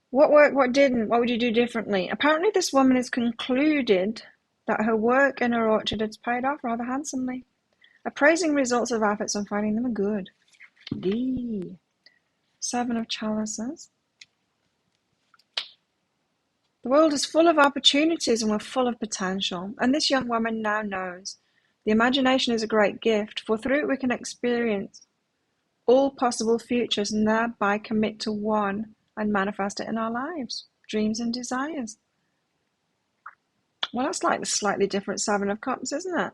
[SPEAKER 1] What worked, what didn't? What would you do differently? Apparently this woman has concluded that her work in her orchard has paid off rather handsomely. Appraising results of efforts and finding them good. D. Seven of Chalices. The world is full of opportunities and we're full of potential. And this young woman now knows. The imagination is a great gift, for through it we can experience all possible futures and thereby commit to one and manifest it in our lives, dreams and desires. Well, that's like the slightly different Seven of Cups, isn't it?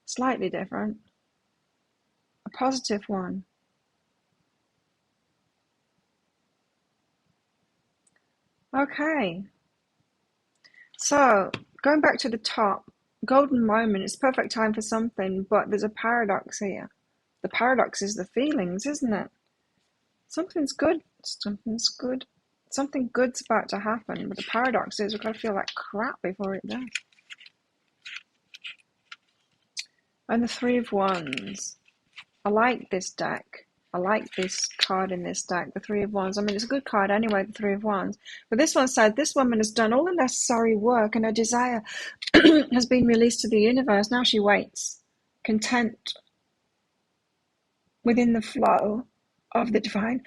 [SPEAKER 1] Slightly different. A positive one. Okay. So, going back to the top, golden moment, it's perfect time for something, but there's a paradox here. The paradox is the feelings, isn't it? Something's good. Something's good. Something good's about to happen, but the paradox is we've got to feel like crap before it does. And the Three of Wands. I like this deck. I like this card in this deck, the Three of Wands. I mean, it's a good card anyway, the Three of Wands. But this one said this woman has done all the necessary work and her desire has been released to the universe. Now she waits, content within the flow of the divine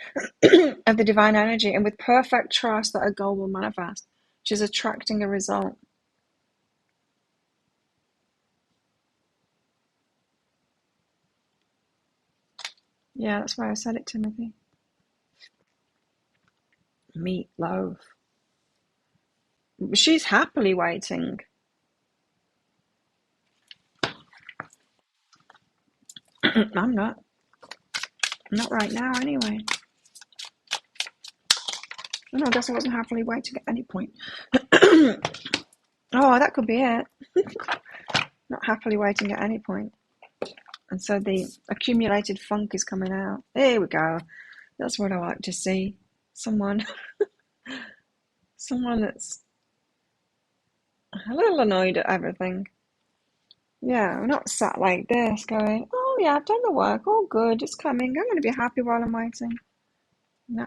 [SPEAKER 1] of the divine energy and with perfect trust that a goal will manifest. She's attracting a result. Yeah, that's why I said it, Timothy. Meatloaf. She's happily waiting. I'm not. Not right now, anyway. No, I guess I wasn't happily waiting at any point. Oh, that could be it. Not happily waiting at any point. And so the accumulated funk is coming out. There we go. That's what I like to see. Someone that's a little annoyed at everything. Yeah, we're not sat like this going, oh yeah, I've done the work, all good, it's coming, I'm going to be happy while I'm waiting. No.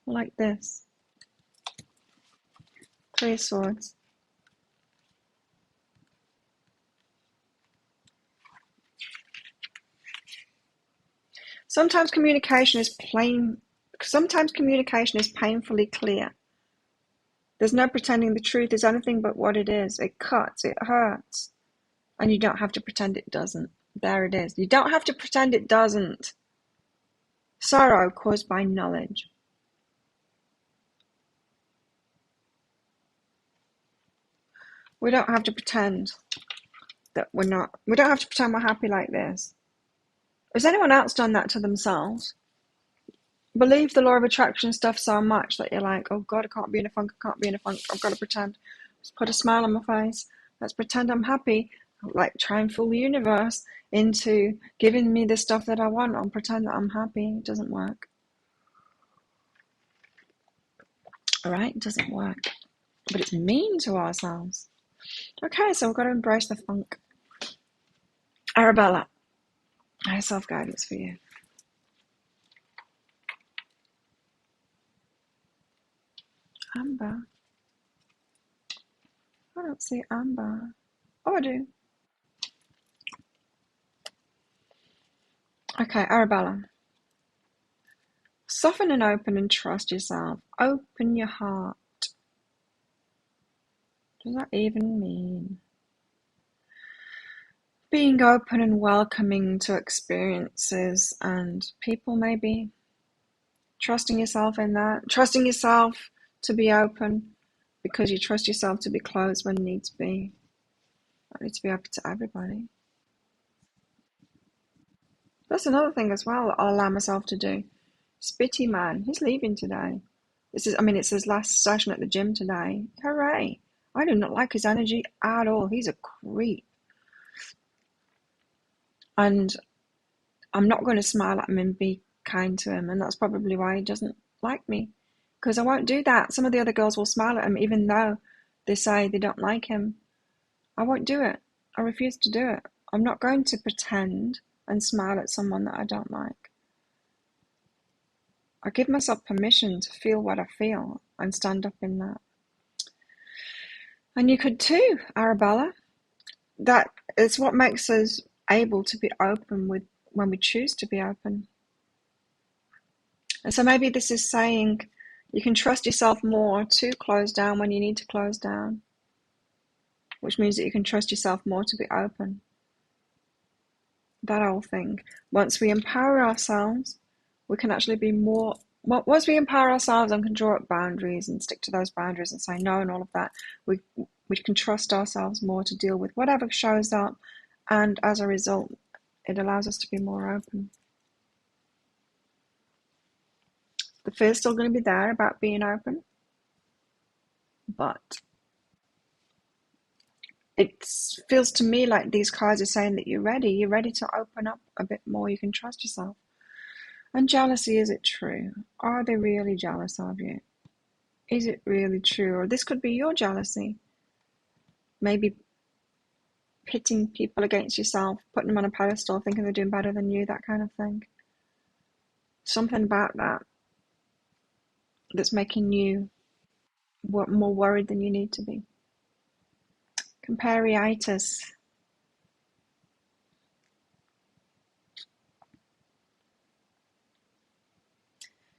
[SPEAKER 1] Like this. Three of Swords. Sometimes communication is painfully clear. There's no pretending the truth is anything but what it is. It cuts, it hurts. And you don't have to pretend it doesn't. There it is. You don't have to pretend it doesn't. Sorrow caused by knowledge. We don't have to pretend that we're not. We don't have to pretend we're happy like this. Has anyone else done that to themselves? Believe the law of attraction stuff so much that you're like, oh God, I can't be in a funk, I've got to pretend. Just put a smile on my face. Let's pretend I'm happy. Like try and fool the universe into giving me the stuff that I want and pretend that I'm happy. It doesn't work. Alright, it doesn't work. But it's mean to ourselves. Okay, so we've got to embrace the funk. Arabella, I have self-guidance for you. Amber. I don't see Amber. Oh, I do. Okay, Arabella. Soften and open and trust yourself. Open your heart. What does that even mean? Being open and welcoming to experiences and people, maybe. Trusting yourself in that. Trusting yourself to be open because you trust yourself to be closed when needs be. I need to be open to everybody. That's another thing as well that I'll allow myself to do. Spitty man, he's leaving today. It's his last session at the gym today. Hooray. I do not like his energy at all. He's a creep. And I'm not going to smile at him and be kind to him. And that's probably why he doesn't like me. Because I won't do that. Some of the other girls will smile at him even though they say they don't like him. I won't do it. I refuse to do it. I'm not going to pretend and smile at someone that I don't like. I give myself permission to feel what I feel and stand up in that. And you could too, Arabella. That is what makes us able to be open with when we choose to be open. And so maybe this is saying you can trust yourself more to close down when you need to close down, which means that you can trust yourself more to be open. That whole thing. Once we empower ourselves, we can actually be more. Once we empower ourselves and can draw up boundaries and stick to those boundaries and say no and all of that, we can trust ourselves more to deal with whatever shows up, and as a result, it allows us to be more open. The fear's still going to be there about being open, but it feels to me like these cards are saying that you're ready to open up a bit more. You can trust yourself. And jealousy, is it true? Are they really jealous of you? Is it really true? Or this could be your jealousy. Maybe pitting people against yourself, putting them on a pedestal, thinking they're doing better than you, that kind of thing. Something about that that's making you more worried than you need to be. Compariitis.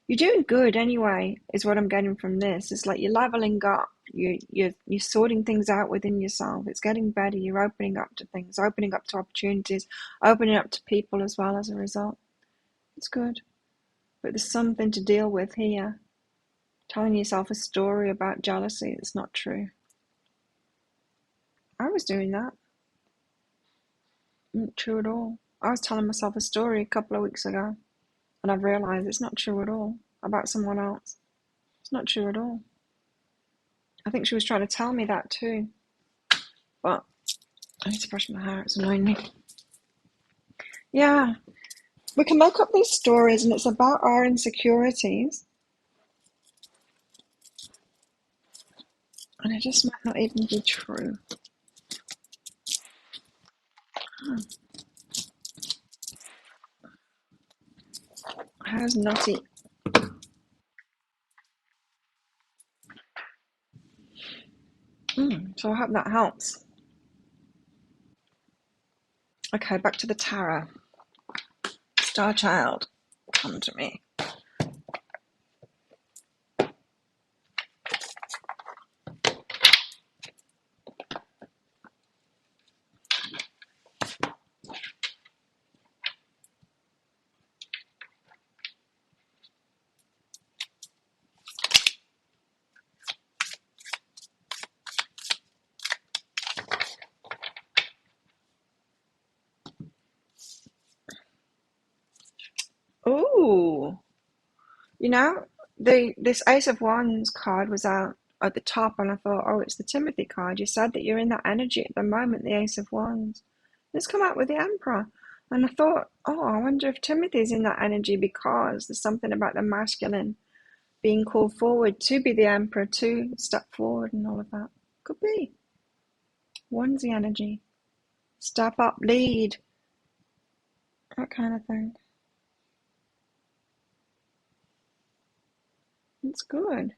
[SPEAKER 1] You're doing good anyway, is what I'm getting from this. It's like you're leveling up. You're sorting things out within yourself. It's getting better. You're opening up to things, opening up to opportunities, opening up to people as well as a result. It's good. But there's something to deal with here. Telling yourself a story about jealousy that's not true. I was doing that. Not true at all. I was telling myself a story a couple of weeks ago, and I've realised it's not true at all about someone else. It's not true at all. I think she was trying to tell me that too. But I need to brush my hair, it's annoying me. Yeah, we can make up these stories and it's about our insecurities. And it just might not even be true. How's nutty? So I hope that helps. Okay, back to the tarot. Starchild, come to me. Ooh, this Ace of Wands card was out at the top, and I thought, oh, it's the Timothy card. You said that you're in that energy at the moment, the Ace of Wands. It's come out with the Emperor. And I thought, oh, I wonder if Timothy's in that energy because there's something about the masculine being called forward to be the Emperor, to step forward and all of that. Could be. onesie energy. Step up, lead, that kind of thing. It's good.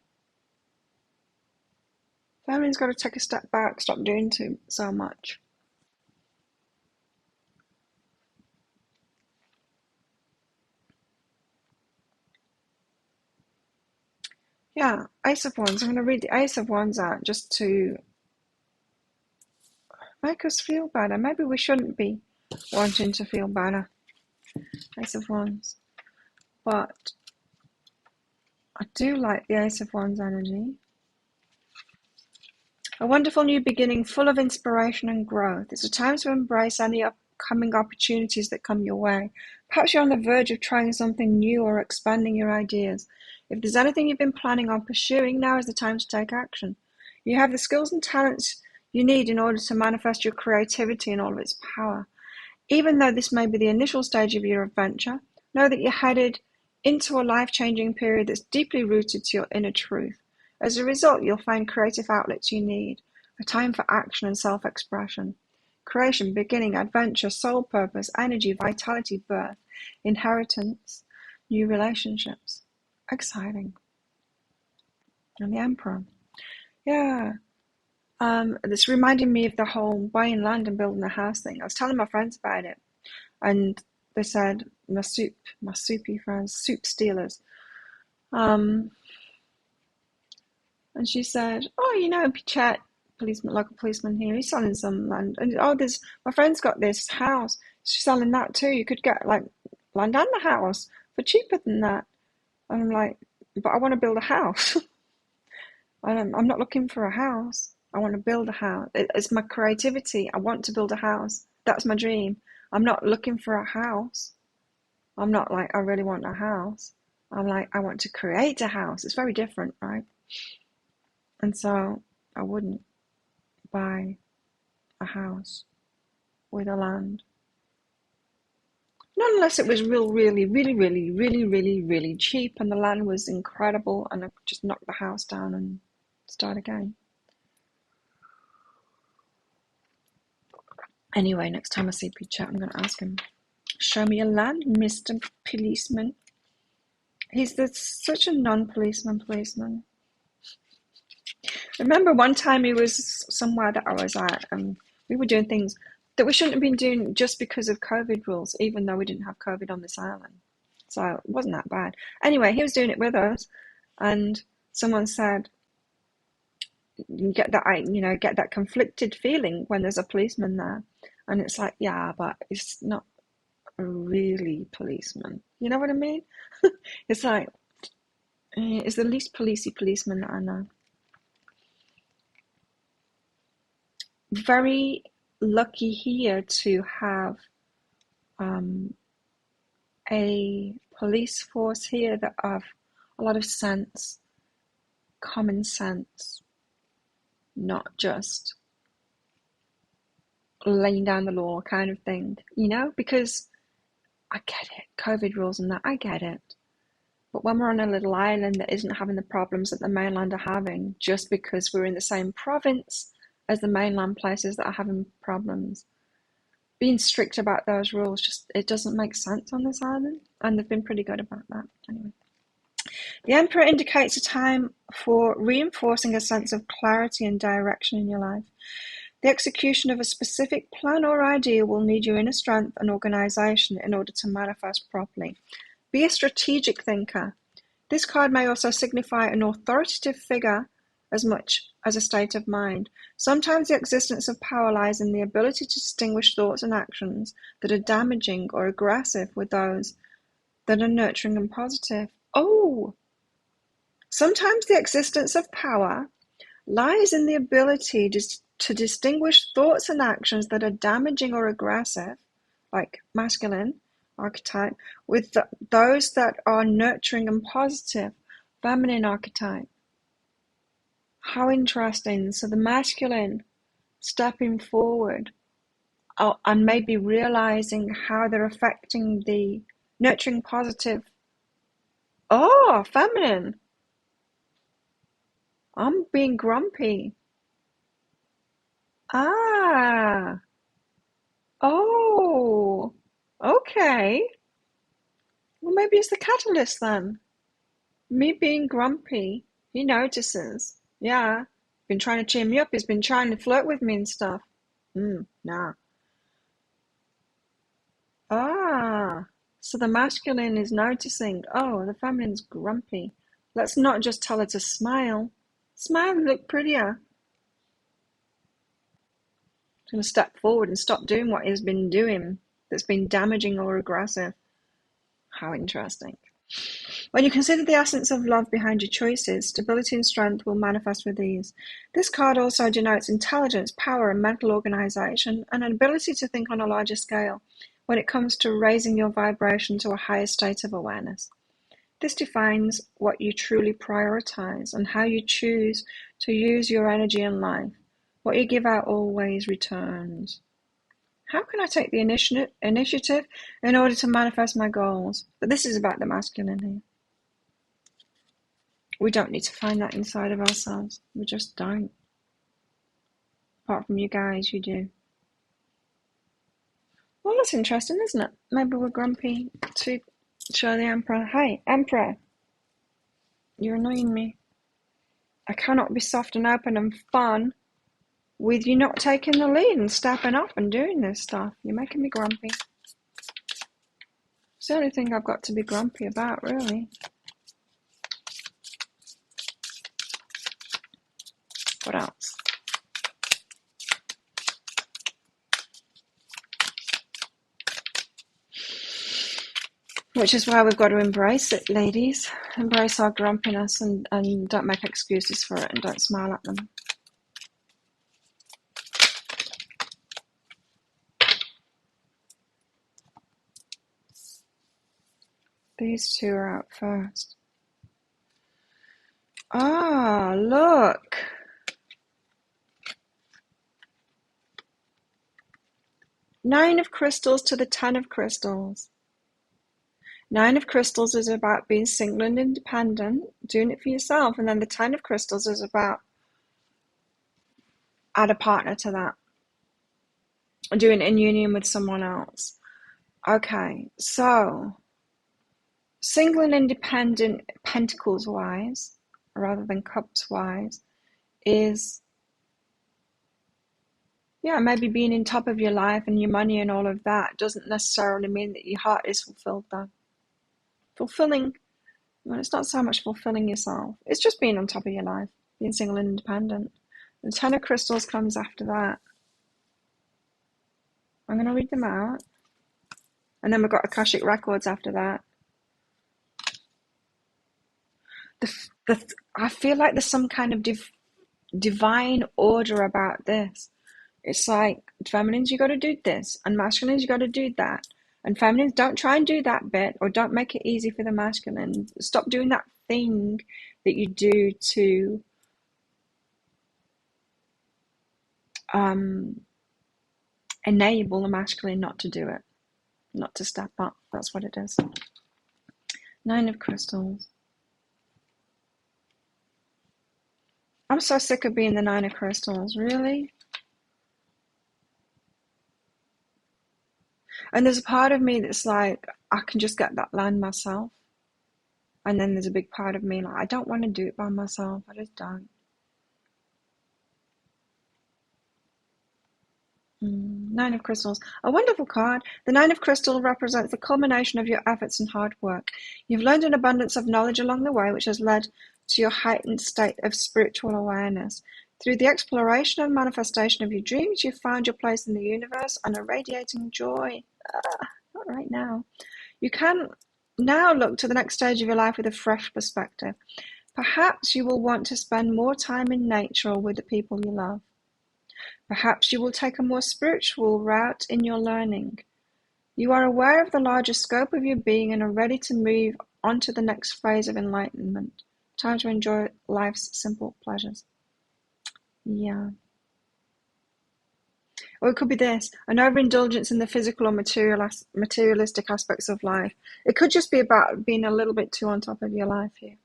[SPEAKER 1] Feminine's got to take a step back, stop doing so much. Yeah, Ace of Wands. I'm going to read the Ace of Wands out just to make us feel better. Maybe we shouldn't be wanting to feel better. Ace of Wands. But I do like the Ace of Wands energy. A wonderful new beginning full of inspiration and growth. It's a time to embrace any upcoming opportunities that come your way. Perhaps you're on the verge of trying something new or expanding your ideas. If there's anything you've been planning on pursuing, now is the time to take action. You have the skills and talents you need in order to manifest your creativity in all of its power. Even though this may be the initial stage of your adventure, know that you're headed into a life-changing period that's deeply rooted to your inner truth. As a result, you'll find creative outlets you need, a time for action and self-expression. Creation, beginning, adventure, soul purpose, energy, vitality, birth, inheritance, new relationships. Exciting. And the Emperor. Yeah. It's reminding me of the whole buying land and building a house thing. I was telling my friends about it, and they said, my soupy friends, soup stealers. And she said, oh, you know, Chet, local policeman here, he's selling some land. And my friend's got this house. She's selling that too. You could get like land and the house for cheaper than that. And I'm like, but I want to build a house. I'm not looking for a house. I want to build a house. It's my creativity. I want to build a house. That's my dream. I'm not looking for a house. I'm not like, I really want a house. I'm like, I want to create a house. It's very different, right? And so I wouldn't buy a house with a land. Not unless it was really cheap and the land was incredible and I could just knock the house down and start again. Anyway, next time I see Chet, I'm going to ask him, show me a land, Mr. Policeman. He's such a non-policeman. Remember one time he was somewhere that I was at and we were doing things that we shouldn't have been doing just because of COVID rules, even though we didn't have COVID on this island. So it wasn't that bad. Anyway, he was doing it with us and someone said, you get that conflicted feeling when there's a policeman there. And it's like, yeah, but it's not a really policeman. You know what I mean? It's like, it's the least policey policeman that I know. Very lucky here to have a police force here that have a lot of sense, common sense, not just laying down the law kind of thing, because I get it, COVID rules and that, I get it. But when we're on a little island that isn't having the problems that the mainland are having, just because we're in the same province as the mainland places that are having problems, being strict about those rules, it doesn't make sense on this island. And they've been pretty good about that. Anyway. The Emperor indicates a time for reinforcing a sense of clarity and direction in your life. The execution of a specific plan or idea will need your inner strength and organization in order to manifest properly. Be a strategic thinker. This card may also signify an authoritative figure as much as a state of mind. Sometimes the existence of power lies in the ability to distinguish thoughts and actions that are damaging or aggressive with those that are nurturing and positive. Oh! Sometimes the existence of power lies in the ability to distinguish thoughts and actions that are damaging or aggressive, like masculine archetype, with those that are nurturing and positive, feminine archetype. How interesting. So the masculine stepping forward and maybe realizing how they're affecting the nurturing positive. Oh, feminine. I'm being grumpy. Ah, oh, okay. Well, maybe it's the catalyst then. Me being grumpy, he notices. Yeah, been trying to cheer me up. He's been trying to flirt with me and stuff. Nah. Ah, so the masculine is noticing, oh, the feminine's grumpy. Let's not just tell her to smile. Smile and look prettier. She's going to step forward and stop doing what he's been doing that's been damaging or aggressive. How interesting. When you consider the essence of love behind your choices, stability and strength will manifest with ease. This card also denotes intelligence, power, and mental organization, and an ability to think on a larger scale when it comes to raising your vibration to a higher state of awareness. This defines what you truly prioritize and how you choose to use your energy in life. What you give out always returns. How can I take the initiative in order to manifest my goals? But this is about the masculine here. We don't need to find that inside of ourselves. We just don't. Apart from you guys, you do. Well, that's interesting, isn't it? Maybe we're grumpy to show the Emperor. Hey, Emperor, you're annoying me. I cannot be soft and open and fun with you not taking the lead and stepping up and doing this stuff. You're making me grumpy. It's the only thing I've got to be grumpy about, really. What else? Which is why we've got to embrace it, ladies. Embrace our grumpiness and don't make excuses for it and don't smile at them. These two are out first. Ah, look. Nine of crystals to the 10 of crystals. Nine of crystals is about being single and independent, doing it for yourself. And then the 10 of crystals is about add a partner to that. Doing it in union with someone else. Okay, so single and independent pentacles wise, rather than cups wise, is maybe being in top of your life and your money and all of that doesn't necessarily mean that your heart is fulfilled though. Fulfilling, well, it's not so much fulfilling yourself. It's just being on top of your life, being single and independent. The 10 of crystals comes after that. I'm going to read them out. And then we've got Akashic records after that. I feel like there's some kind of divine order about this. It's like, feminines, you got to do this, and masculines, you got to do that. And feminines, don't try and do that bit, or don't make it easy for the masculine. Stop doing that thing that you do to enable the masculine not to do it, not to step up. That's what it is. Nine of crystals. I'm so sick of being the Nine of crystals, really. And there's a part of me that's like, I can just get that land myself. And then there's a big part of me like, I don't want to do it by myself. I just don't. Nine of crystals. A wonderful card. The Nine of crystal represents the culmination of your efforts and hard work. You've learned an abundance of knowledge along the way, which has led to your heightened state of spiritual awareness. Through the exploration and manifestation of your dreams, you've found your place in the universe and are radiating joy. Not right now. You can now look to the next stage of your life with a fresh perspective. Perhaps you will want to spend more time in nature or with the people you love. Perhaps you will take a more spiritual route in your learning. You are aware of the larger scope of your being and are ready to move on to the next phase of enlightenment. Time to enjoy life's simple pleasures. Yeah. Or it could be this, an overindulgence in the physical or materialistic aspects of life. It could just be about being a little bit too on top of your life here.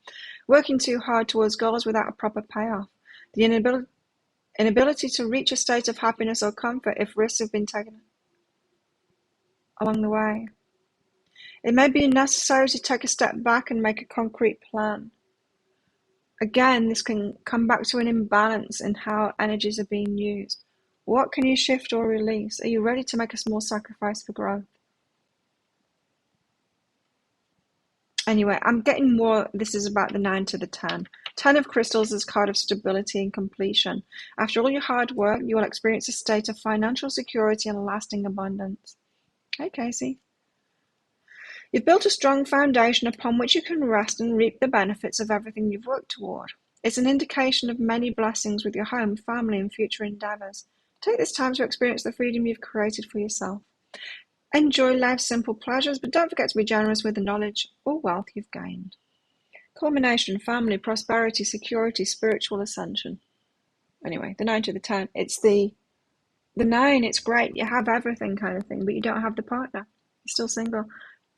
[SPEAKER 1] Working too hard towards goals without a proper payoff. The inability Inability to reach a state of happiness or comfort if risks have been taken along the way. It may be necessary to take a step back and make a concrete plan. Again, this can come back to an imbalance in how energies are being used. What can you shift or release? Are you ready to make a small sacrifice for growth? Anyway, I'm getting more. This is about the 9 to the 10. 10 of crystals is a card of stability and completion. After all your hard work, you will experience a state of financial security and lasting abundance. Hey, Casey. You've built a strong foundation upon which you can rest and reap the benefits of everything you've worked toward. It's an indication of many blessings with your home, family, and future endeavors. Take this time to experience the freedom you've created for yourself. Enjoy life's simple pleasures, but don't forget to be generous with the knowledge or wealth you've gained. Culmination, family, prosperity, security, spiritual ascension. Anyway, the 9 to the 10. It's the 9, it's great. You have everything kind of thing, but you don't have the partner. You're still single.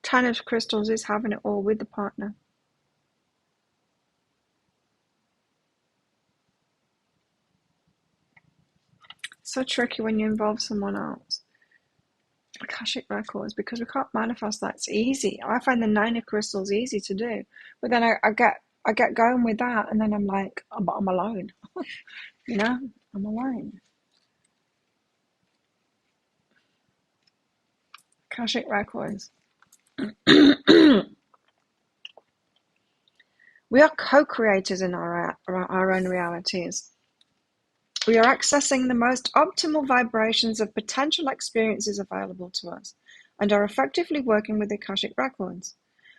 [SPEAKER 1] 10 of crystals is having it all with the partner. So tricky when you involve someone else. Akashic records, because we can't manifest that. It's easy. I find the 9 of crystals easy to do, but then I get going with that, and then I'm like, but I'm alone. You know, I'm alone. Akashic records. We are co-creators in our own realities. We are accessing the most optimal vibrations of potential experiences available to us and are effectively working with the Akashic records.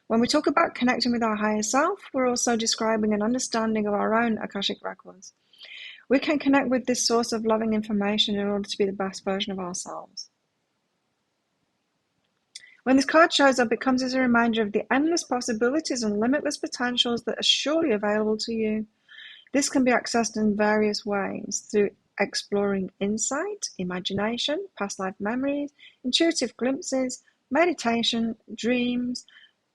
[SPEAKER 1] When we talk about connecting with our higher self, we're also describing an understanding of our own Akashic records. We can connect with this source of loving information in order to be the best version of ourselves. When this card shows up, it comes as a reminder of the endless possibilities and limitless potentials that are surely available to you. This can be accessed in various ways, through exploring insight, imagination, past life memories, intuitive glimpses, meditation, dreams,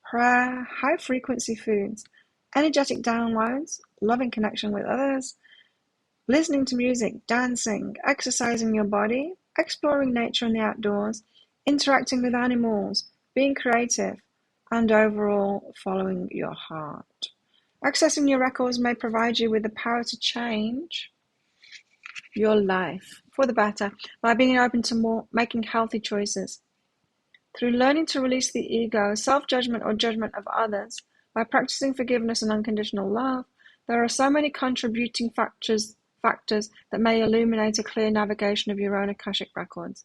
[SPEAKER 1] prayer, high-frequency foods, energetic downloads, loving connection with others, listening to music, dancing, exercising your body, exploring nature and the outdoors, interacting with animals, being creative, and overall following your heart. Accessing your records may provide you with the power to change your life for the better by being open to more, making healthy choices. Through learning to release the ego, self-judgment, or judgment of others, by practicing forgiveness and unconditional love, there are so many contributing factors that may illuminate a clear navigation of your own Akashic records.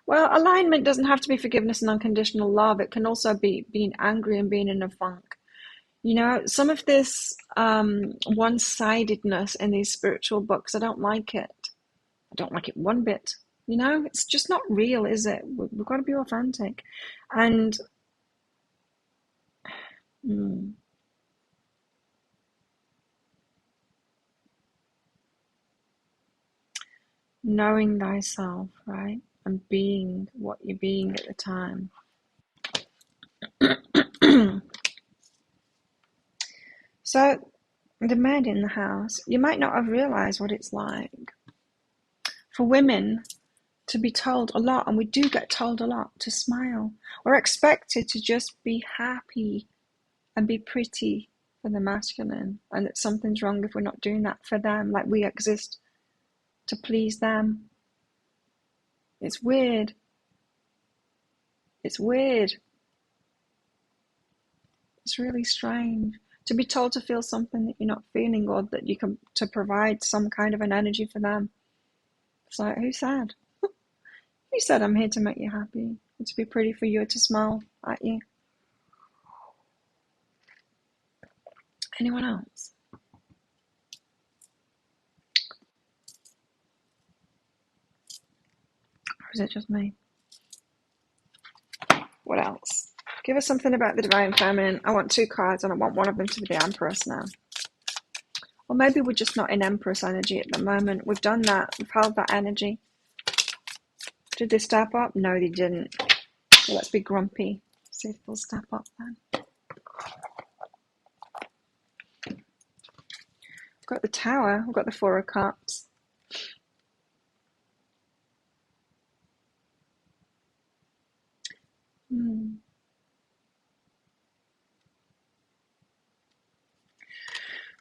[SPEAKER 1] Well, alignment doesn't have to be forgiveness and unconditional love. It can also be being angry and being in a funk. You know, some of this one-sidedness in these spiritual books, I don't like it. I don't like it one bit. You know, it's just not real, is it? We've got to be authentic. And knowing thyself, right? And being what you're being at the time. So, the men in the house, you might not have realized what it's like for women to be told a lot, and we do get told a lot, to smile. We're expected to just be happy and be pretty for the masculine, and that something's wrong if we're not doing that for them, like we exist to please them. It's weird. It's weird. It's really strange to be told to feel something that you're not feeling, or that you can, to provide some kind of an energy for them. It's like, who said? Who said I'm here to make you happy, and to be pretty for you, to smile at you? Anyone else? Or is it just me? What else? Give us something about the Divine Feminine. I want 2 cards, and I want one of them to be the Empress now. Or maybe we're just not in Empress energy at the moment. We've done that. We've held that energy. Did they step up? No, they didn't. So let's be grumpy. See if they'll step up then. got the Tower. We've got the Four of Cups.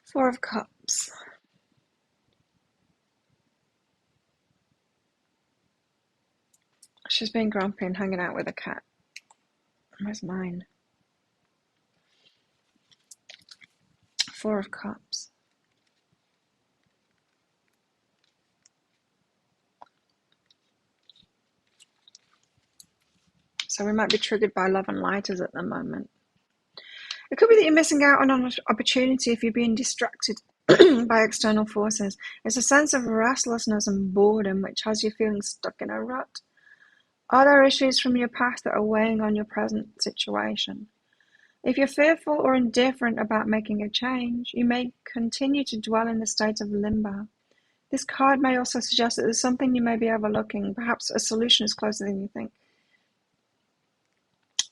[SPEAKER 1] Four of Cups. She's being grumpy and hanging out with a cat. Where's mine? Four of Cups. So we might be triggered by love and lighters at the moment. It could be that you're missing out on an opportunity if you're being distracted by external forces. It's a sense of restlessness and boredom which has you feeling stuck in a rut. Are there issues from your past that are weighing on your present situation? If you're fearful or indifferent about making a change, you may continue to dwell in the state of limbo. This card may also suggest that there's something you may be overlooking. Perhaps a solution is closer than you think.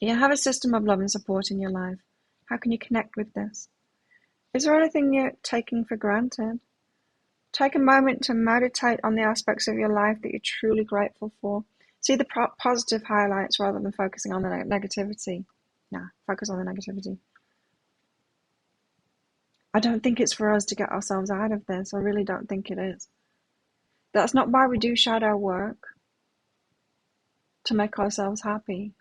[SPEAKER 1] You have a system of love and support in your life. How can you connect with this? Is there anything you're taking for granted? Take a moment to meditate on the aspects of your life that you're truly grateful for. See the positive highlights rather than focusing on the negativity. Focus on the negativity. I don't think it's for us to get ourselves out of this. I really don't think it is. That's not why we do shadow work, to make ourselves happy.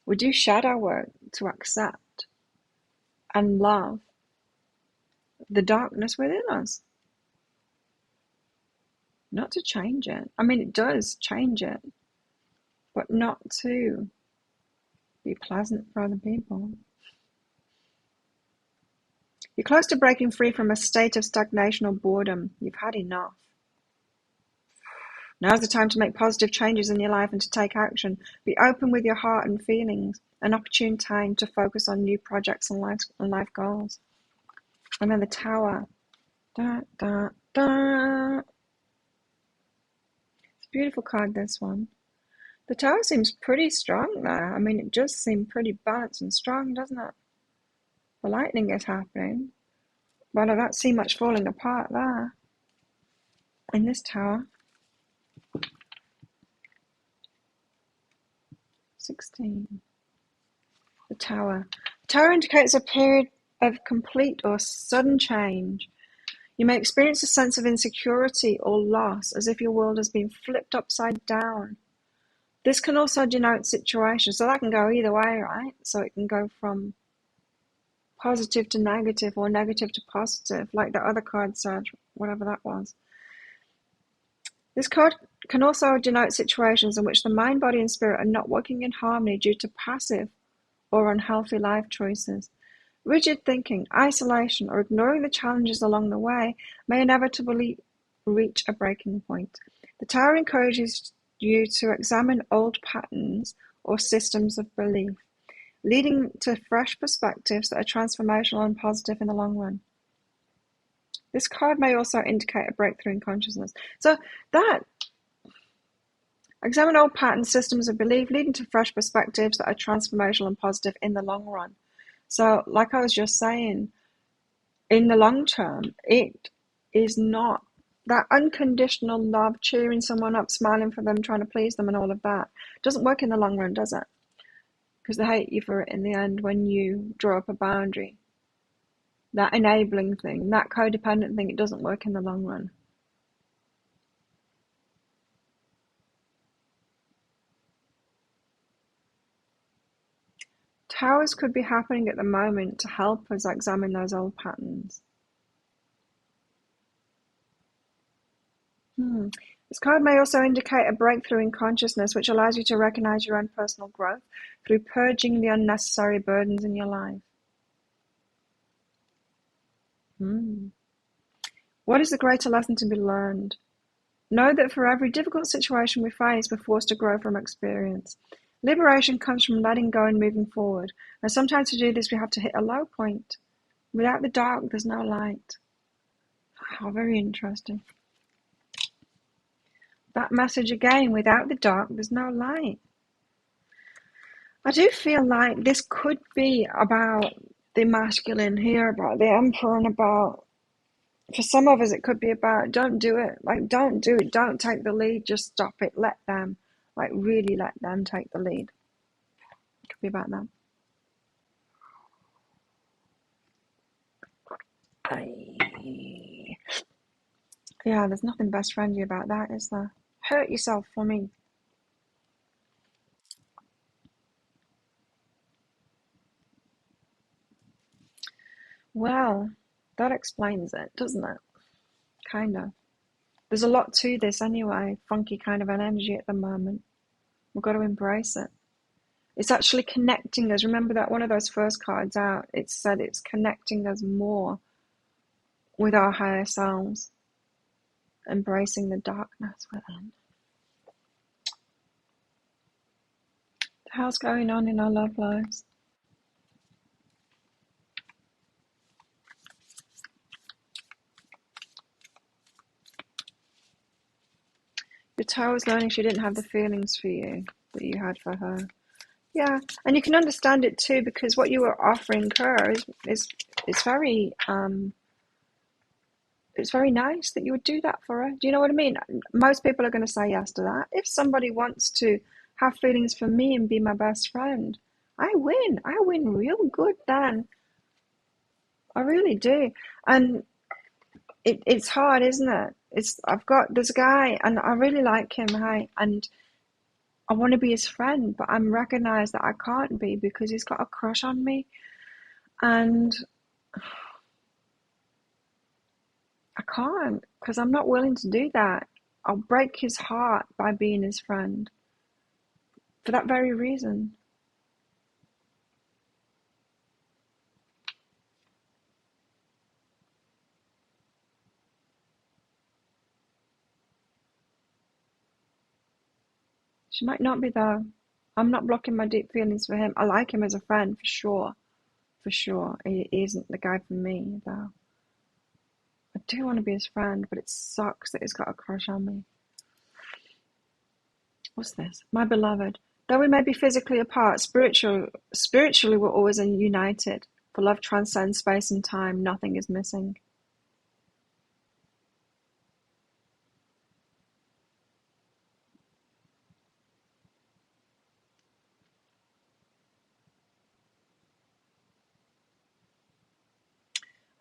[SPEAKER 1] We do shadow work to accept and love the darkness within us. Not to change it. I mean, it does change it, but not to be pleasant for other people. You're close to breaking free from a state of stagnation or boredom. You've had enough. Now's the time to make positive changes in your life and to take action. Be open with your heart and feelings. An opportune time to focus on new projects and life goals. And then the Tower. Da, da, da. It's a beautiful card, this one. The Tower seems pretty strong there. I mean, it just seemed pretty balanced and strong, doesn't it? The lightning is happening, but I don't see much falling apart there. In this Tower. 16. The Tower. The Tower indicates a period of complete or sudden change. You may experience a sense of insecurity or loss, as if your world has been flipped upside down. This can also denote situations, so that can go either way, right? So it can go from positive to negative or negative to positive, like the other card said, whatever that was. This card can also denote situations in which the mind, body, and spirit are not working in harmony due to passive or unhealthy life choices. Rigid thinking, isolation, or ignoring the challenges along the way may inevitably reach a breaking point. The Tower encourages you to examine old patterns or systems of belief, leading to fresh perspectives that are transformational and positive in the long run. This card may also indicate a breakthrough in consciousness. So that, examine old patterns, systems of belief, leading to fresh perspectives that are transformational and positive in the long run. So, like I was just saying, in the long term, it is not that unconditional love, cheering someone up, smiling for them, trying to please them and all of that. Doesn't work in the long run, does it? Because they hate you for it in the end when you draw up a boundary. That enabling thing, that codependent thing, it doesn't work in the long run. Towers could be happening at the moment to help us examine those old patterns. This card may also indicate a breakthrough in consciousness, which allows you to recognize your own personal growth through purging the unnecessary burdens in your life. What is the greater lesson to be learned? Know that for every difficult situation we face, we're forced to grow from experience. Liberation comes from letting go and moving forward. And sometimes to do this, we have to hit a low point. Without the dark, there's no light. Oh, very interesting. That message again, without the dark, there's no light. I do feel like this could be about the masculine here, about the Emperor, and about For some of us, it could be about don't do it. Like, don't do it. Don't take the lead. Just stop it. Let them, like, really let them take the lead. It could be about that. Yeah, there's nothing best friendly about that, is there? Hurt yourself for me. Well, that explains it, doesn't it? Kind of. There's a lot to this anyway. Funky kind of an energy at the moment. We've got to embrace it. It's actually connecting us. Remember that one of those first cards out, it said it's connecting us more with our higher selves, embracing the darkness within. What the hell's going on in our love lives? Your Tower was learning she didn't have the feelings for you that you had for her. Yeah, and you can understand it too, because what you were offering her is very it's very nice that you would do that for her. Do you know what I mean? Most people are going to say yes to that. If somebody wants to have feelings for me and be my best friend, I win. I win real good then. I really do. And it's hard, isn't it? There's a guy and I really like him, hey, and I want to be his friend, but I'm recognized that I can't be because he's got a crush on me. And I can't, because I'm not willing to do that. I'll break his heart by being his friend for that very reason. She might not be though. I'm not blocking my deep feelings for him. I like him as a friend for sure. For sure. He isn't the guy for me though. I do want to be his friend, but it sucks that he's got a crush on me. What's this? My beloved. Though we may be physically apart, spiritually we're always united. For love transcends space and time. Nothing is missing.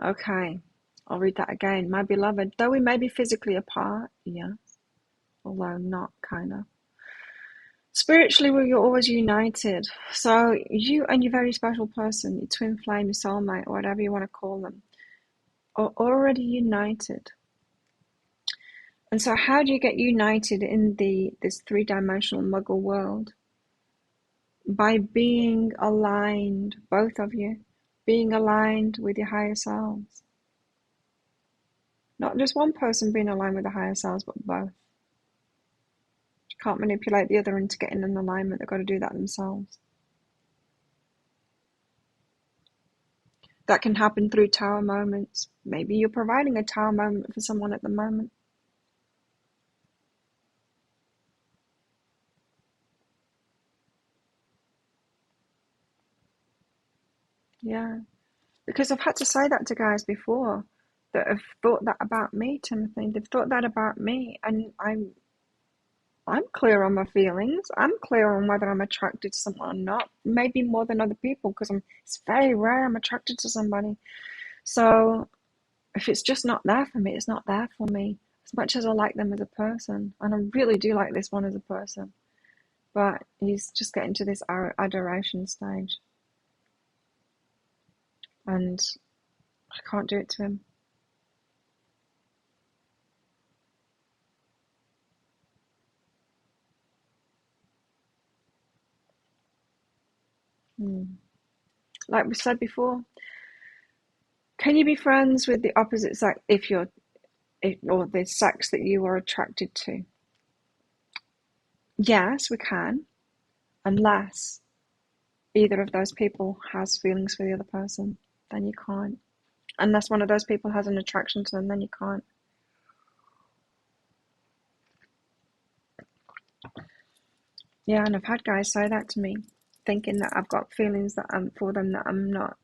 [SPEAKER 1] Okay, I'll read that again. My beloved, though we may be physically apart, yes, although not kind of. Spiritually, we're always united. So you and your very special person, your twin flame, your soulmate, or whatever you want to call them, are already united. And so how do you get united in this three-dimensional muggle world? By being aligned, both of you, being aligned with your higher selves. Not just one person being aligned with the higher selves, but both. You can't manipulate the other into getting in alignment. They've got to do that themselves. That can happen through tower moments. Maybe you're providing a tower moment for someone at the moment. Yeah. Because I've had to say that to guys before that have thought that about me, Timothy. They've thought that about me, and I'm clear on my feelings. I'm clear on whether I'm attracted to someone or not. Maybe more than other people, because it's very rare I'm attracted to somebody. So if it's just not there for me, it's not there for me. As much as I like them as a person, and I really do like this one as a person, but he's just getting to this adoration stage, and I can't do it to him. Like we said before, can you be friends with the opposite sex or the sex that you are attracted to? Yes, we can, unless either of those people has feelings for the other person, then you can't. Unless one of those people has an attraction to them, then you can't. Yeah, and I've had guys say that to me, thinking that I've got feelings that I'm for them that I'm not.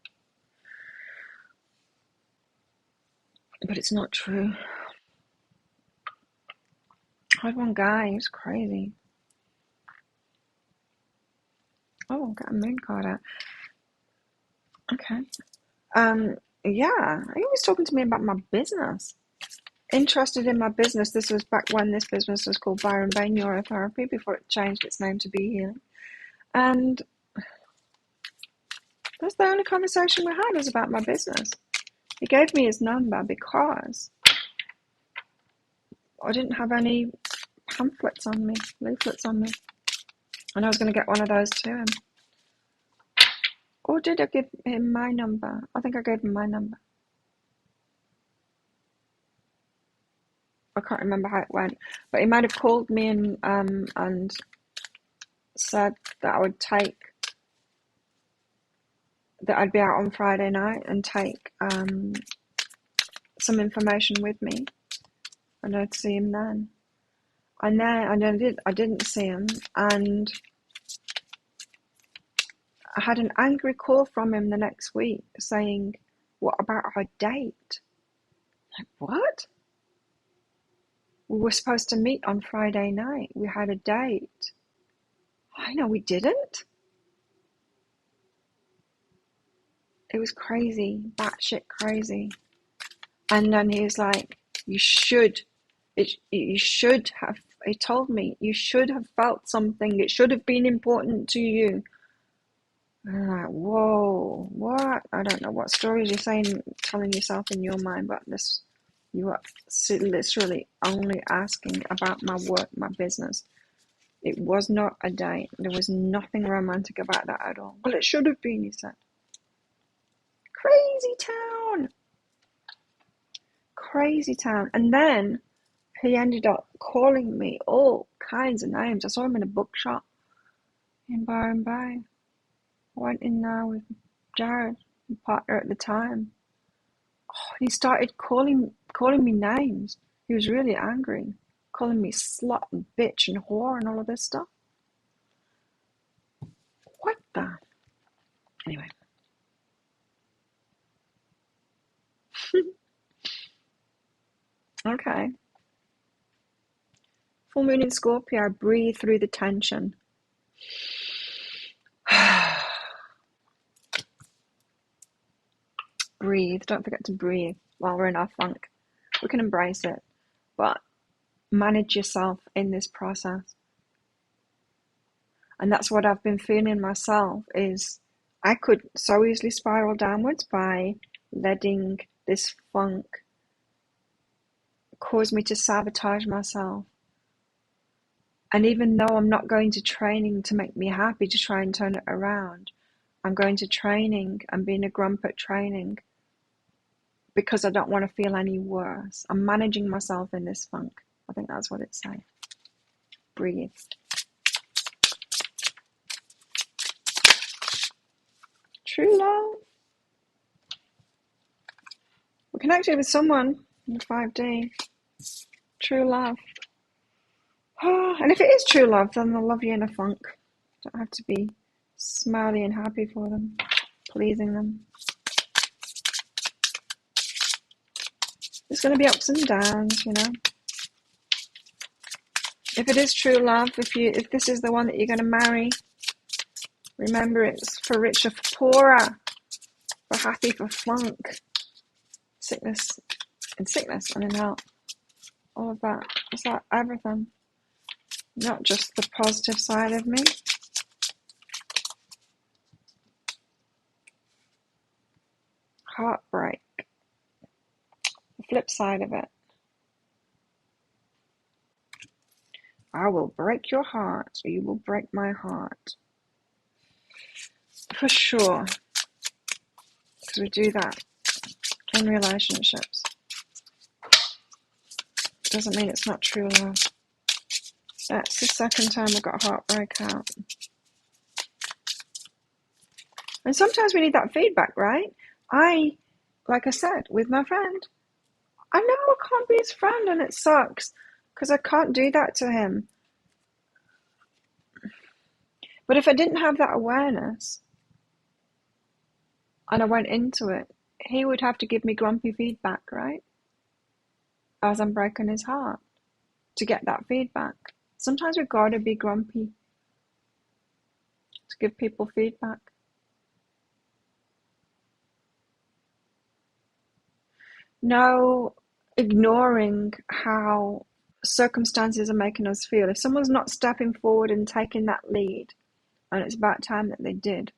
[SPEAKER 1] But it's not true. I had one guy, he was crazy. Oh, I'll get a moon card out. Okay. Yeah, he was talking to me about my business. Interested in my business. This was back when this business was called Byron Bay Neurotherapy before it changed its name to Be Healing. And that's the only conversation we had was about my business. He gave me his number because I didn't have any leaflets on me. And I was going to get one of those to him. Or did I give him my number? I think I gave him my number. I can't remember how it went. But he might have called me and said that I'd be out on Friday night and take some information with me. And I'd see him then. And then I didn't see him, and I had an angry call from him the next week saying, "What about our date?" Like, what? We were supposed to meet on Friday night. We had a date. I know we didn't. It was crazy, batshit crazy. And then he was like, you should have, he told me, you should have felt something. It should have been important to you. And I'm like, whoa, what? I don't know what stories you're saying, telling yourself in your mind, but this, you are literally only asking about my work, my business. It was not a date. There was nothing romantic about that at all. Well, it should have been, he said. Crazy town. Crazy town. And then he ended up calling me all kinds of names. I saw him in a bookshop in Byron Bay. I went in there with Jared, my partner at the time. Oh, and he started calling me names. He was really angry, calling me slut and bitch and whore and all of this stuff. What the? Anyway. Okay. Full moon in Scorpio. Breathe through the tension. Breathe. Don't forget to breathe while we're in our funk. We can embrace it, but manage yourself in this process. And that's what I've been feeling myself, is I could so easily spiral downwards by letting this funk cause me to sabotage myself. And even though I'm not going to training to make me happy to try and turn it around, I'm going to training and being a grump at training because I don't want to feel any worse. I'm managing myself in this funk. I think that's what it's saying. Breathe. True love. We're connected with someone in 5D. True love. And if it is true love, then they'll love you in a funk. You don't have to be smiley and happy for them, pleasing them. There's going to be ups and downs, you know. If it is true love, if this is the one that you're going to marry, remember it's for richer, for poorer, for happy, for funk, sickness and in health. All of that. It's like everything. Not just the positive side of me. Heartbreak. The flip side of it. I will break your heart, or you will break my heart. For sure. Because we do that in relationships. Doesn't mean it's not true love. That's the second time I got heartbreak out. And sometimes we need that feedback, right? Like I said, with my friend, I know I can't be his friend and it sucks because I can't do that to him. But if I didn't have that awareness and I went into it, he would have to give me grumpy feedback, right? as I'm breaking his heart to get that feedback. Sometimes we've got to be grumpy to give people feedback. No ignoring how circumstances are making us feel. If someone's not stepping forward and taking that lead, and it's about time that they did,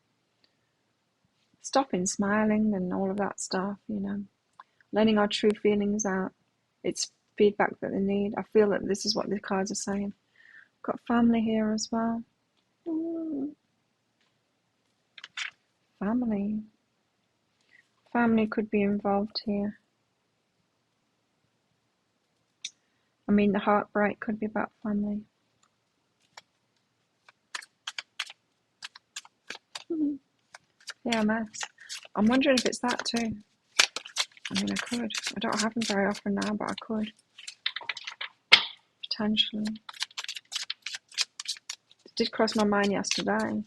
[SPEAKER 1] stopping smiling and all of that stuff, letting our true feelings out. It's feedback that they need. I feel that this is what the cards are saying. Got family here as well. Ooh. Family. Family could be involved here. I mean, the heartbreak could be about family. PMS. I'm wondering if it's that too. I mean, I could. I don't happen very often now, but I could. Potentially. It did cross my mind yesterday.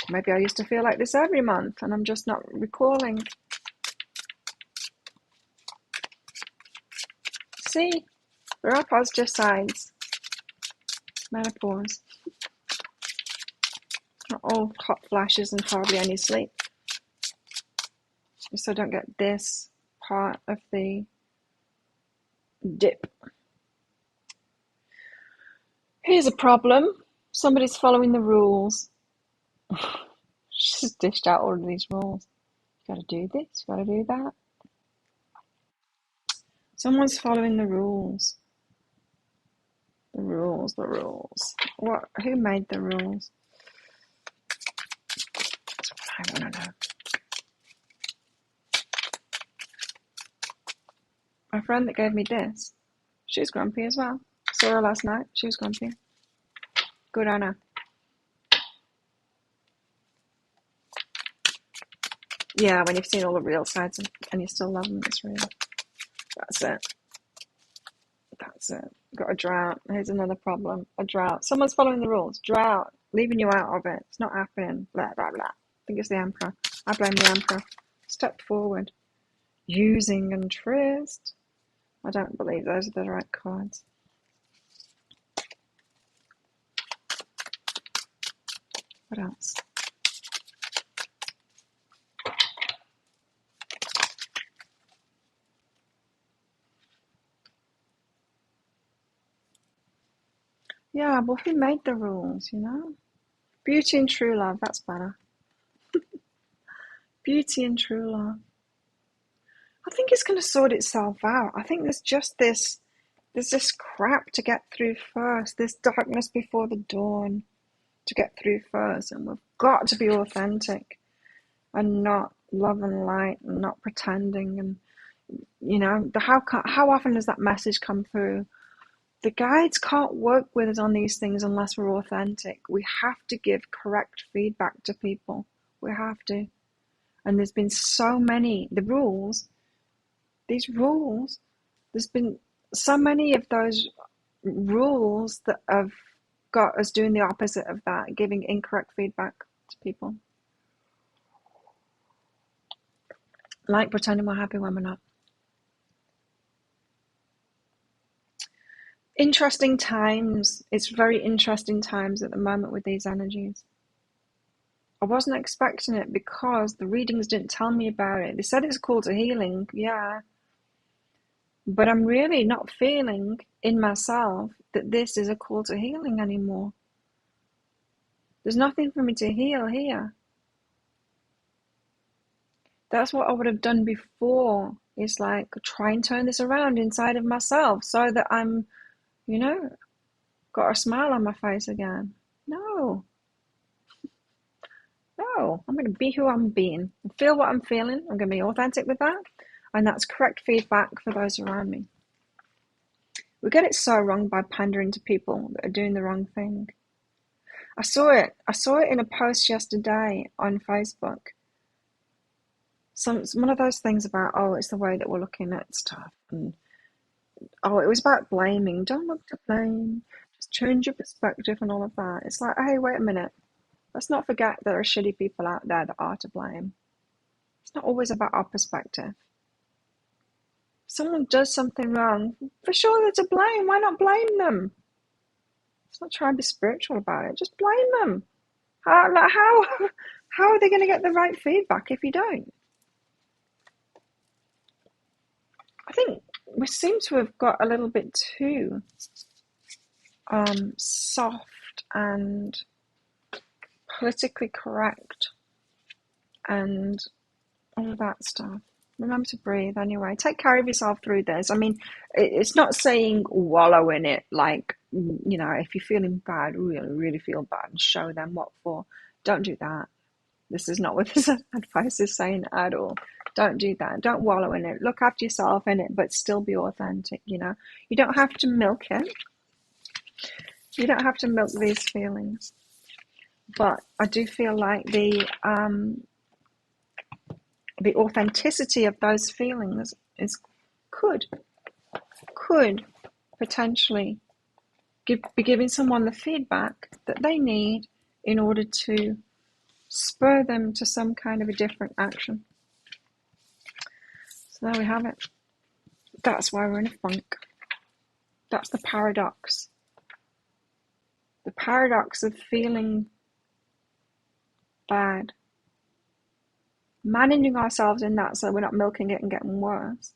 [SPEAKER 1] Maybe I used to feel like this every month and I'm just not recalling. See, there are positive sides. Menopause. Not all hot flashes and hardly any sleep. So I don't get this part of the dip. Here's a problem. Somebody's following the rules. She's dished out all of these rules. You gotta do this, you gotta do that. Someone's following the rules. The rules. What? Who made the rules? That's what I want to know. My friend that gave me this, she was grumpy as well. Saw her last night. She was grumpy. Good on her. Yeah, when you've seen all the real sides and you still love them, it's real. That's it. Got a drought. Here's another problem. A drought. Someone's following the rules. Drought. Leaving you out of it. It's not happening. Blah, blah, blah. I think it's the Emperor. I blame the Emperor. Step forward. Using and trust. I don't believe those are the right cards. What else? Yeah, well, who made the rules, Beauty and true love, that's better. Beauty and true love. I think it's going to sort itself out. I think there's this crap to get through first, this darkness before the dawn to get through first, and we've got to be authentic and not love and light and not pretending. And how often does that message come through? The guides can't work with us on these things unless we're authentic. We have to give correct feedback to people. We have to. And there's been so many, these rules, there's been so many of those rules that have got us doing the opposite of that, giving incorrect feedback to people. Like pretending we're happy when we're not. Interesting times. It's very interesting times at the moment with these energies. I wasn't expecting it because the readings didn't tell me about it. They said it's a call to healing, yeah. But I'm really not feeling in myself that this is a call to healing anymore. There's nothing for me to heal here. That's what I would have done before. It's like try and turn this around inside of myself so that I'm, got a smile on my face again. No, I'm going to be who I'm being and feel what I'm feeling. I'm going to be authentic with that. And that's correct feedback for those around me. We get it so wrong by pandering to people that are doing the wrong thing. I saw it in a post yesterday on Facebook. One of those things about, it's the way that we're looking at stuff. And, it was about blaming. Don't look to blame. Just change your perspective and all of that. It's like, hey, wait a minute. Let's not forget there are shitty people out there that are to blame. It's not always about our perspective. If someone does something wrong, for sure they're to blame. Why not blame them? Let's not try and be spiritual about it. Just blame them. How are they going to get the right feedback if you don't? I think we seem to have got a little bit too soft and politically correct and all of that stuff. Remember to breathe anyway. Take care of yourself through this. I mean, it's not saying wallow in it, like, if you're feeling bad, really, really feel bad, and show them what for. Don't do that. This is not what this advice is saying at all. Don't do that. Don't wallow in it. Look after yourself in it, but still be authentic, You don't have to milk it. You don't have to milk these feelings. But I do feel like the authenticity of those feelings could potentially be giving someone the feedback that they need in order to spur them to some kind of a different action. So there we have it. That's why we're in a funk. That's the paradox. The paradox of feeling bad. Managing ourselves in that so we're not milking it and getting worse.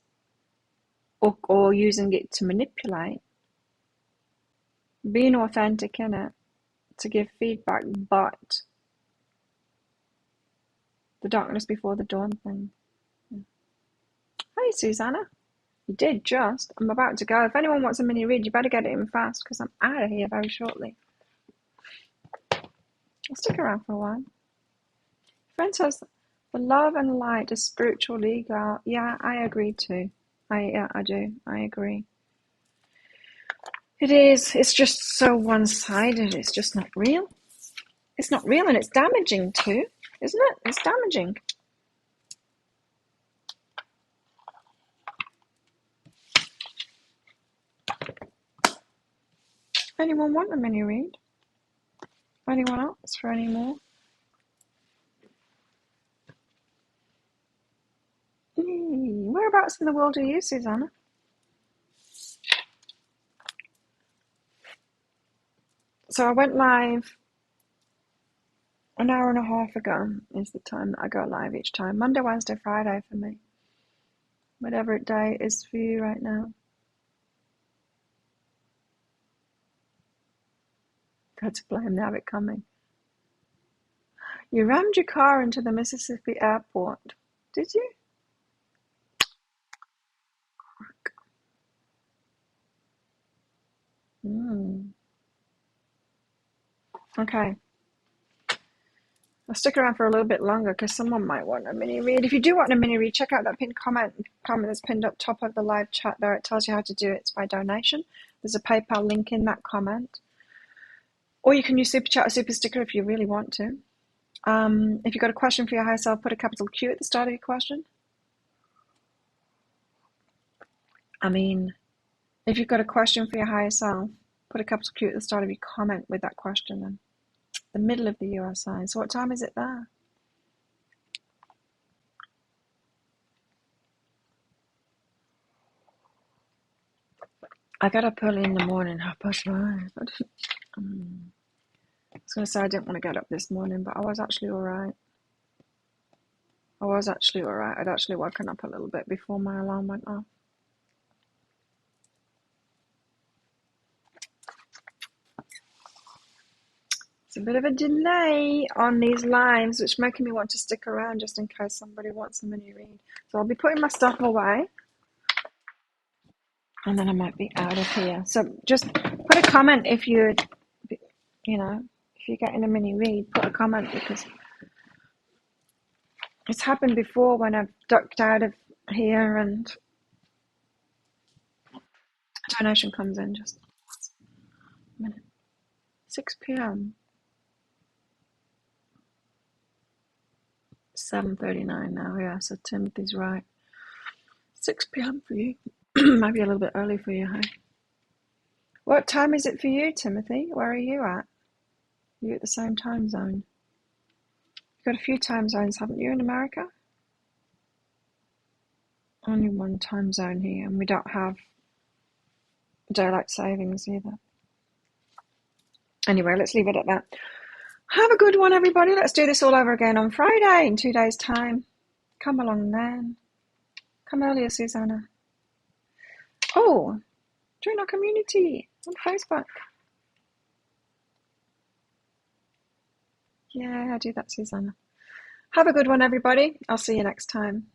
[SPEAKER 1] Or using it to manipulate. Being authentic in it to give feedback, but the darkness before the dawn thing. Hey, Susanna. You did just. I'm about to go. If anyone wants a mini read, you better get it in fast because I'm out of here very shortly. I'll stick around for a while. Friend says, the love and light is spiritual legal. Yeah, I agree too. I do. I agree. It is. It's just so one-sided. It's just not real. It's not real and it's damaging too, isn't it? It's damaging. Anyone want a mini read? Anyone else for any more? Whereabouts in the world are you, Susanna? So I went live an hour and a half ago is the time that I go live each time. Monday, Wednesday, Friday for me. Whatever day is for you right now. Got to blame, they have it coming. You rammed your car into the Mississippi airport. Did you? Okay. I'll stick around for a little bit longer because someone might want a mini read. If you do want a mini read, check out that pinned comment that's pinned up top of the live chat there. It tells you how to do it. It's by donation. There's a PayPal link in that comment. Or you can use Super Chat or Super Sticker if you really want to. If you've got a question for your higher self, put a capital Q at the start of your question. If you've got a question for your higher self, put a capital Q at the start of your comment with that question in the middle of the USA. So what time is it there? I got up early in the morning, 5:30. I was going to say I didn't want to get up this morning, but I was actually all right. I'd actually woken up a little bit before my alarm went off. It's a bit of a delay on these lives, which is making me want to stick around just in case somebody wants a mini read. So I'll be putting my stuff away. And then I might be out of here. So just put a comment if you're getting a mini read, put a comment because it's happened before when I've ducked out of here and a donation comes in. Just a minute. 6 p.m. 7:39 now, yeah, so Timothy's right. 6 p.m. for you. Maybe a little bit early for you, hey? What time is it for you, Timothy? Where are you at? You at the same time zone? You've got a few time zones, haven't you, in America? Only one time zone here, and we don't have daylight savings either. Anyway, let's leave it at that. Have a good one, everybody. Let's do this all over again on Friday in 2 days' time. Come along then. Come earlier, Susanna. Oh, join our community on Facebook. Yeah, do that, Susanna. Have a good one, everybody. I'll see you next time.